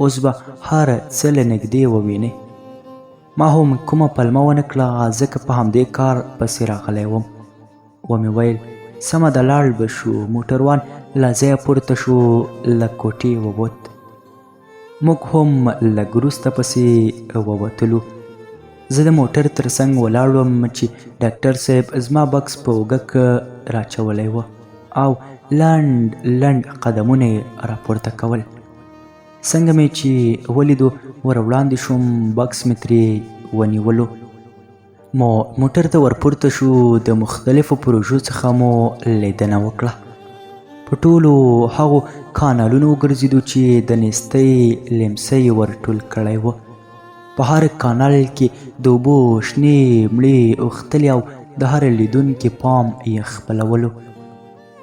اوس به هر څه له نږدې ووینې. ما هم کومه پلمه ونه کړه ځکه په همدې کار پسې راغلی وم. ومې ویل سمه ده لاړ به شو. موټروان له ځایه پورته شو. له کوټې ووت. موږ هم لږ وروسته پسې ووتلو. زه د موټر تر څنګ ولاړ وم چې ډاکټر صاحب زما بکس په اوږه کې راچولی و او لنډ لنډ قدمونه یې راپورته کول. څنګه مې چې ولیدو ور وړاندې شوم. بکس مې ترې ونیولو. موټر ته ورپورته شو. د مختلفو پروژو څخه مو لیدنه وکړه. په ټولو هغو کانالونو وګرځېدو چې د نیستۍ لیمڅی ورټول کړی و. په هر کانال کې د اوبو شنې مړې اوښتلې او د هر لیدونکي پام یې خپلولو.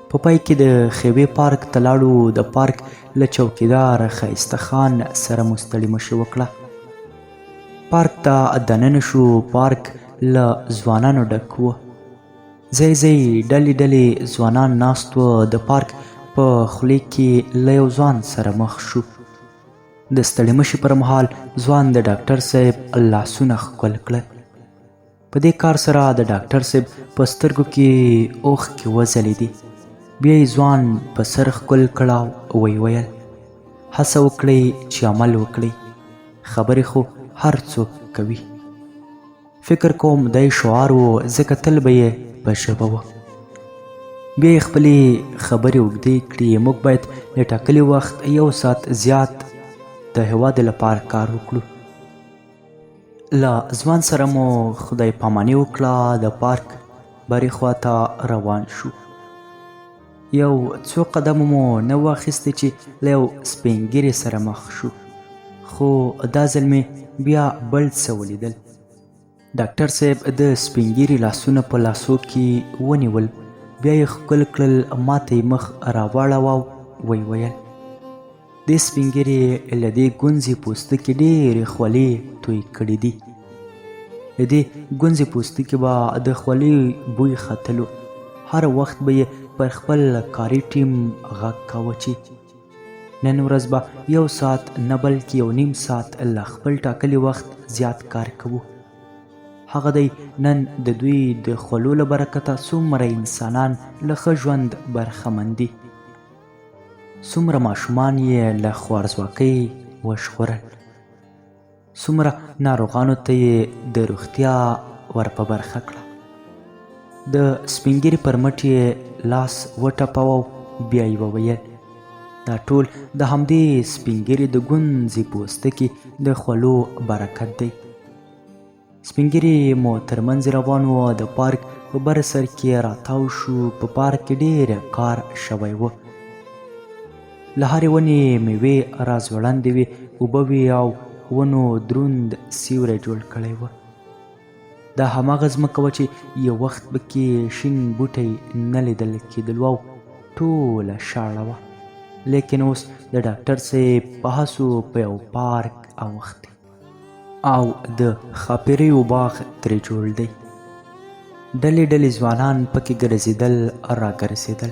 په پای کې د خیوې پارک ته لاړو. د پارک له چوکیدار ښایسته خان سره مو ستړي مشي وکړه. پارک ته دننه شو. پارک له ځوانانو ډک و. ځای ځای ډلې ډلې ځوانان ناست و. د پارک په خولې کې له یو ځوان سره مخ شو. د ستړي مشي پر مهال ځوان د ډاکټر صاحب لاسونه ښکل کړل. په دې کار سره د ډاکټر صاحب په سترګو کې اوښکې وځلېدې. بیا یې ځوان په سر ښکل کړ او ویې ویل هڅه وکړئ چې عمل وکړئ. خبرې خو هر څوک کوي. فکر کوم دی شعار و ځکه تل به یې په ژبه و. بیا یې خپلې خبرې اوږدې کړې. موږ باید له ټاکلي وخت 1 ساعت زیات د هېواد لپاره کار وکړو. له ځوان سره مو خدای پاماني وکړه. د پارک برې خواته روان شو. یو څو قدمه مو نه واخیستی چې له یو سپین ږیري سره مخ شو. خو دا ځل مې بیا بل څه ولیدل. ډاکټر صاحب د سپین ږیري لاسونه په لاسو کې ونیول. بیا یې ښکل کړل. ما ته یې مخ راواړوه او ویې ویل دې سپین ږیري له دې ګونځې پوستکي ډېرې خولې توی کړي دي. له دې ګونځې پوستکي به د خولې بوی ختلو. هر وخت به یې پر خپل کاري ټیم غږ کاوه چې نن ورځ به 1 ساعت نه بلکې 1.5 ساعت له خپل ټاکلي وخت زیات کار کوو. هغه دی نن د دوی د خولو له برکته څومره انسانان له ښه ژوند برخمن دي. څومره ماشومان یې له خوارځواکۍ وژغورل. څومره ناروغانو ته یې د روغتیا ور په برخه کړه. د سپین ږیري پر مټ یې لاس وټپاوه. بیا یې وویل دا ټول د همدې سپین ږیري د ګونځې پوستکي د خولو برکت دی. سپین ږیري مو ترمنځ روان و. د پارک په بر سر کې راتاو شو. په پارک کې ډېر کار شوی و. له هرې ونې میوې راځوړندې وې، اوبه وې او ونو دروند سیوری جوړ کړی و. دا هماغه ځمکه وه چې یو وخت پکې شین بوټی نه لیدل کېدلو او ټوله شاړه وه. لیکن اوس د ډاکټر صاحب په هڅو په یو پارک اوښتی او د ښاپیریو باغ ترې جوړ دی. ډلې ډلې ځوانان پکې ګرځېدل راګرځېدل.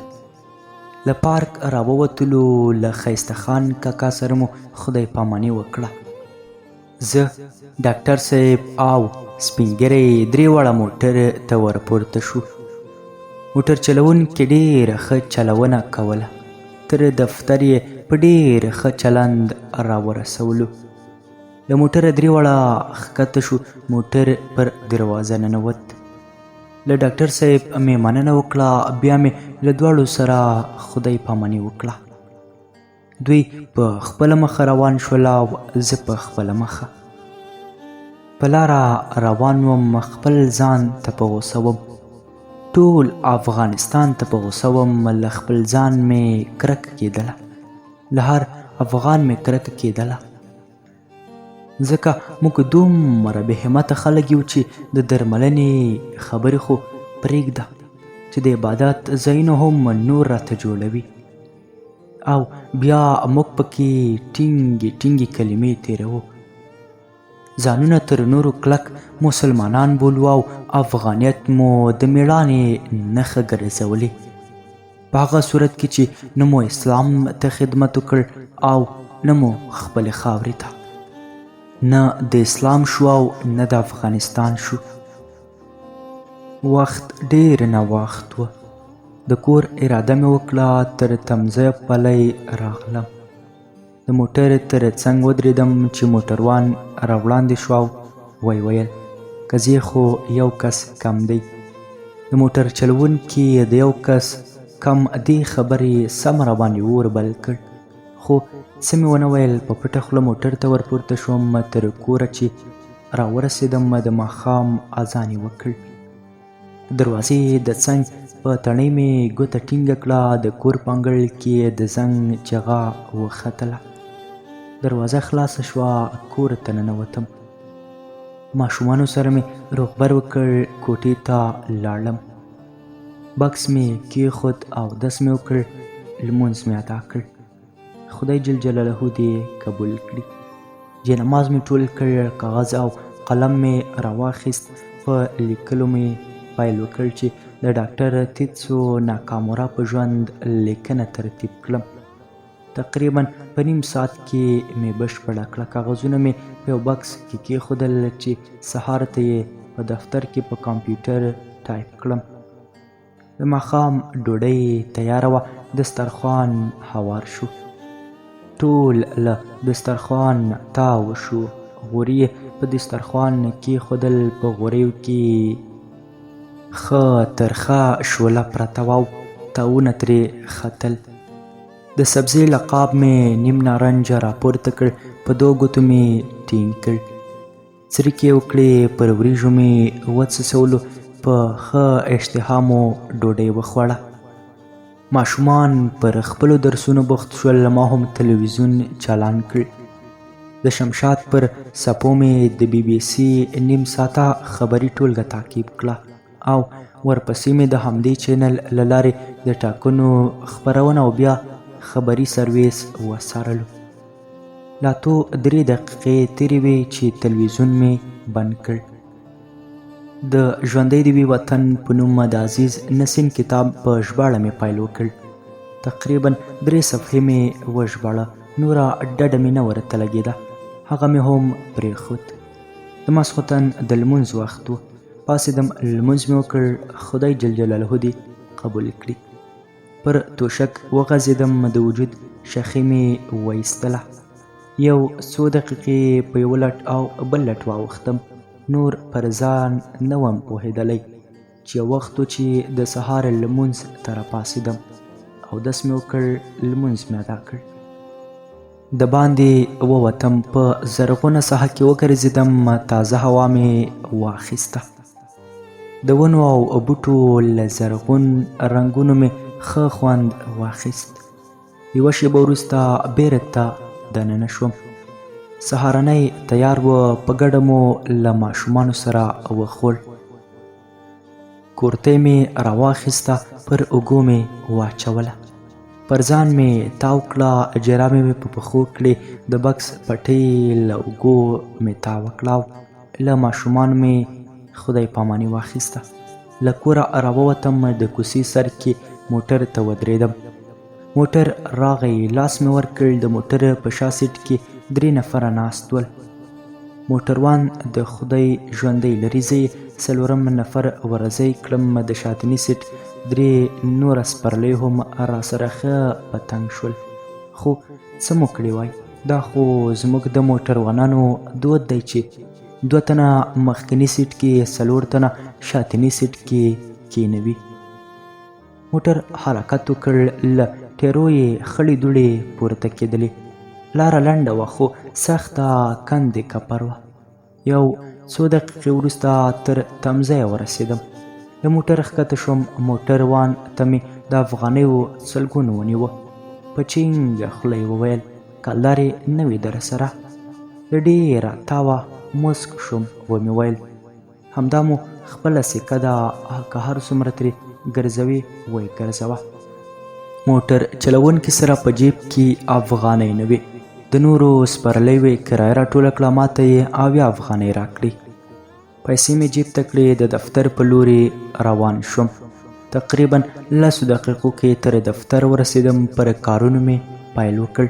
له پارک راووتلو. له ښایسته خان کاکا سره مو خدای پاماني وکړه. زه، ډاکټر صاحب او سپین ږیری درې واړه موټر ته ورپورته شو. موټر چلوونکي ډېره ښه چلونه کوله. تر دفتر یې په ډېر ښه چلند راورسولو. له موټره درې واړه ښکته شو. موټر پر دروازه ننوت. له ډاکټر صاحب مې مننه وکړه. بیا مې له دواړو سره خدای پاماني وکړه. دوی په خپله مخه روان شول او زه په خپله مخه. په لاره روان وم. خپل ځان ته په غوسه وم. ټول افغانستان ته په غوسه وم. له خپل ځان مې کرکه کېدله. له هر افغان مې کرکه کېدله. ځکه موږ دومره بې همته خلک یو چې د درملنې خبرې خو پرېږده چې د عبادت ځایونه هم نور راته جوړوي او بیا موږ پکې ټینګې ټینګې کلمې تېروو. ځانونه تر نورو کلک مسلمانان بولو او افغانیت مو د مېړانې نښه ګرځولې. په هغه صورت کې چې نه مو اسلام ته خدمت وکړ او نه مو خپلې خاورې ته. نه د اسلام شو او نه د افغانستان شو. وخت ډېر ناوخت و. د کور اراده مې وکړه. تر تمځایه پلی راغلم. د موټر تر څنګ ودرېدم چې موټروان راوړاندې شو او ویې ویل که ځې خو یو کس کم دی. د موټر چلوونکي د یو کس کم دې خبرې سم راباندې اور بل کړ. خو څه مې ونه ویل. په پټه خوله موټر ته ورپورته شوم. تر کوره چې راورسېدم د ماښام اذان یې وکړ. د دروازې د څنګ په تڼۍ مې ګوته ټینګه کړه. د کور په انګړ کې د زنګ چغه وختله. دروازه خلاصه شوه. کور ته ننوتم. ماشومانو سره مې روغبر وکړ. کوټې ته لاړم. بکس مې کېښود او دس مې وکړ. لمونځ مې ادا کړ. خدای جل جلاله دې قبول کړي. جنماز مې ټول کړ. کاغذ او قلم مې راواخیست. په لیکلو مې پیل وکړ چې د ډاکټر تیتسو ناکامورا په ژوند لیکنه ترتیب کړم. تقریبا په نیم ساعت کې مې بشپړه کړه. کاغذونه مې په یو بکس کې کېښودل چې سهار ته یې په دفتر کې په کمپیوټر ټایپ کړم. د ماښام ډوډۍ تیاره وه. دسترخوان هوار شو. ټول له دسترخوان تاو شو. غوړي په دسترخوان کېښودل. په غوړیو کې ښه ترخه شوله پرته وه او تاوونه ترې ختل. د سبزۍ لقاب مې نیم نارنجه راپورته کړ. په دوو ګوتو مې ټینګ کړ. څرکې یې وکړې. پر وریژو مې وڅڅولو. په ښه اشتها مو ډوډۍ وخوړه. ماشومان پر خپلو درسونو بوخت شول. ما هم تلویزیون چالان کړ. د شمشاد پر څپو مې د بي بي سي نیم ساعته خبري ټولګه تعقیب کړه او ورپسې مې د همدې چینل له لارې د ټاکنو خپرونه او بیا خبري سرویس وڅارلو. لا اتو 3 دقیقې تېرې وې چې تلویزیون مې بند کړ. د ژوندی د وي وطن په نوم د عزیز نسیم کتاب په ژباړه مې پیل وکړ. تقریبا 3 صفحې مې وژباړه. نوره ډډه مې نه ورته لګېده. هغه مې هم پرېښود. د ماسخوتن د لمونځ وخت و. پاڅېدم. لمونځ مې وکړ. خدای جل جلاله دې قبول کړي. پر توشک وغځېدم. د وجود شخې مې وایستله. یو څو دقیقې په یو لټ او بل لټ واوښتم. نور پر ځان نه وم پوهېدلی چې یو وخت و چې د سهار لمونځ ته راپاڅېدم. اودس مې وکړ. لمونځ مې ادا کړ. د باندې ووتم، په زرغونه ساحه کې وګرځېدم، تازه هوا مې واخیسته. د ونو او بوټو له زرغون رنګونو مې ښه خوند واخیست. یوه شېبه وروسته بیرته دننه شوم. سهارنی تیار و، په ګډه مو له ماشومانو سره وخوړ. کورتۍ مې راواخیسته، پر اوږو مې واچوله. پر ځان مې تاو کړه، جرابې مې په پښو کړې، د بکس پټۍ له اوږو مې تاوه کړه او له ماشومانو مې خدای پاماني واخیسته. له کوره راووتم، د کوڅې سر کې موټر ته ودرېدم. موټر راغی، لاس مې ورکړ. د موټر په شا سیټ کې 3 نفره ناست ول. موټروان د خدای ژوندی لري، زه یې 4م نفر ورځی کړم. د شاتني سیټ 3 نوره سپرلی هم راسره ښه په تنګ شول. خو څه مو کړی وای، دا خو زموږ د موټروانانو دود دی چې 2 تنه مخکني سیټ کې، 4 تنه شاتني سیټ کې کینوي. موټر حرکت وکړ، له ټیرو یې خړې دوړې پورته کېدلې. لاره لنډه وه خو سخته کندې کپر وه. یو څو دقیقې وروسته تر تمځایه ورسېدم. له موټر ښکته شوم. موټروان ته مې د افغانیو سلګونه ونیوه. په چینګه خوله یې وویل: کلدارې نه وي در سره؟ د ډېره تاوه مسک شوم. ومې ویل: همدا مو خپله سکه ده، که هر څومره ترې ګرځوي وی ګرځوه. موټر چلوونکي سره په جیب کې افغانۍ نه وې. د نورو سپرلی وې. کرایه راټوله کړه، ماته یې 80 افغانۍ راکړې. پیسې مې جیب ته کړې. د دفتر په لورې روان شوم. تقریبا 10 دقیقو کې تر دفتر ورسېدم. پر کارونو مې پیل وکړ.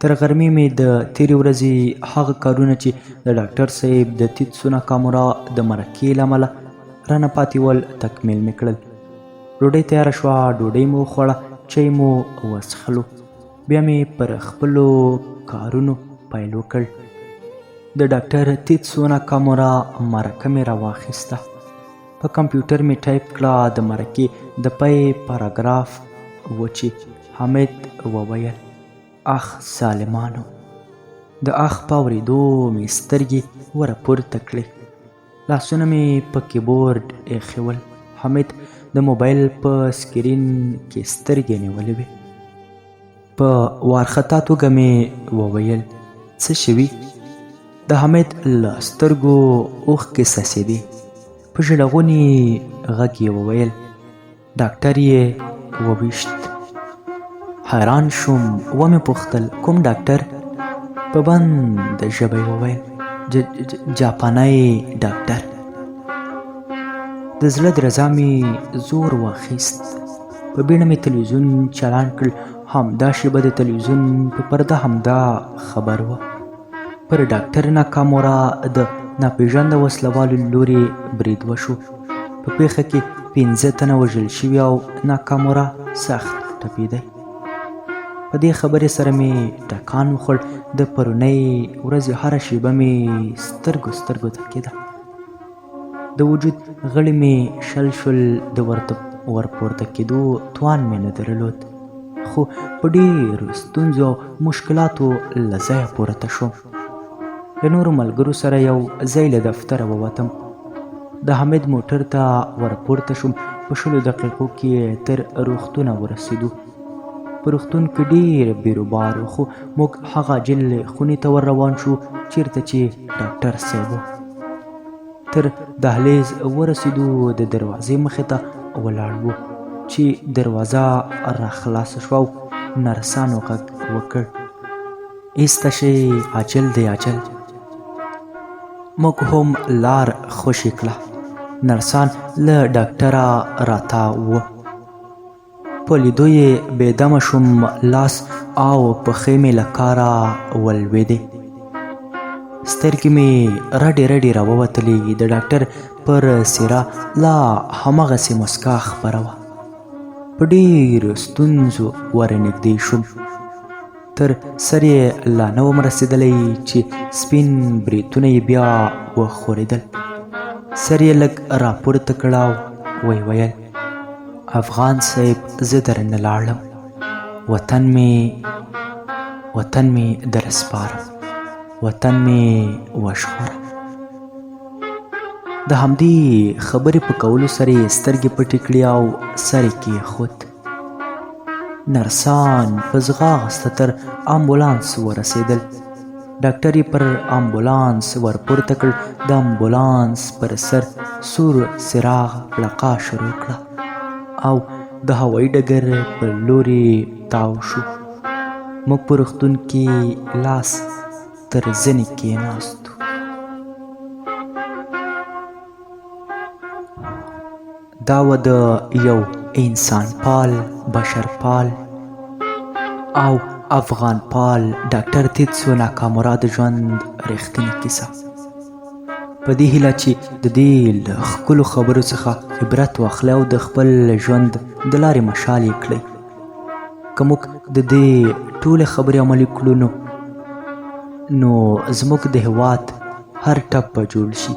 تر غرمې مې د تېرې ورځې هغه کارونه چې د ډاکټر صاحب د تیتسو ناکامورا د مرکې له امله رانه پاتې ول تکمیل مې کړل. ډوډۍ تیاره شوه. ډوډۍ مو وخوړه، چای مو وڅښلو. بیا مې پر خپلو کارونو پیل وکړ. د ډاکټر تیتسو ناکامورا مرکه مې راواخیسته. په کمپیوټر مې ټایپ کړه. د مرکې د پای پاراګراف و چې حامد وویل: اخ ظالمانو. د اخ په اورېدو مې سترګې ورپورته کړې. لاسونه مې په کیبورډ ایښي ول. حامد د موبایل په سکرین کې سترګې نیولې وې. په وارخطا توګه مې وویل: څه شوي؟ د حامد له سترګو اوښکې څڅېدې. په ژړغوني غږ یې وویل: ډاکټر یې وویشت. حیران شوم. ومې پوښتل: کوم ډاکټر؟ په بنده ژبه یې وویل: جاپانی ډاکټر. د زړه درزا مې زور واخیست. په بیړه مې تلویزیون چالان کړ. همدا شیبه د تلویزیون په پرده همدا خبر وه. پر ډاکټر ناکامورا د ناپېژانده وسلوالو لورې برید وشو. په پیښه کې 15 تنه وژل شوي او ناکامورا سخت ټپېدی. په دې خبرې سره مې ټکان وخوړ. د پرونۍ ورځې هره شیبه مې سترګو ته کېده. د وجود غړي مې شل شول. د ورپورته کېدو توان مې نه درلود، خو په ډېرو ستونزو او مشکلاتو له ځایه پورته شوم. له نورو ملګرو سره یو ځای له دفتره ووتم. د حامد موټر ته ورپورته شوم. په 20 دقیقو کې تر روغتونه ورسېدو. په روغتون کې ډېر بیروبار و، خو موږ هغه عاجل خونې ته ور روان شو چیرته چې ډاکټر صاحب و. تر دهلیز ورسېدو. د دروازې مخې ته ولاړ وو چې دروازه را خلاصه شوه او نرسانو غږ وکړ: ایسته شئ، عاجل دی عاجل. موږ هم لار خوشي کړه. نرسان له ډاکټره راتاو وو. په لیدو یې بېدمه شوم. لاس او پښې مې له کاره ولوېدې. سترګې مې رډې راووتلې. د ډاکټر پر څېره لا هماغسې مسکا خپره وه. په ډېرو ستونزو ورنږدې شوم. تر سر یې لا نه وم رسېدلی چې سپین بریتونه یې بیا وښورېدل. سر یې لږ راپورته کړ او ویې ویل: افغان صاحب، زه درنه لاړم. وطن مې وطن می در سپارم وطن می وژغورم. د همدې خبرې په کولو سره یې سترګې پټې کړې او سر یې کېښود. نرسان په ځغاسته تر امبولانس ورسېدل. ډاکټر یې پر امبولانس ورپورته کړ. د امبولانس پر سر سور څراغ لقا شروع کړه او د هوایي ډګر پر لور یې تاو شو. موږ په روغتون کې لاس تر زنې کېناستو. دا و د یو انسانپال، بشرپال او افغانپال ډاکټر تیتسو ناکامراده ژوند رښتینې کیسه. په دې هیله چې د دې له ښکلو خبرو څخه عبرت واخلئ او د خپل ژوند د لارې مشال یې کړئ. که موږ د دې ټولې خبرې عملي کړو نو زموږ د هېواد هر ټپ به جوړ شي.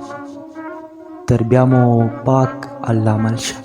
تر بیا مو پاک الله مل شه.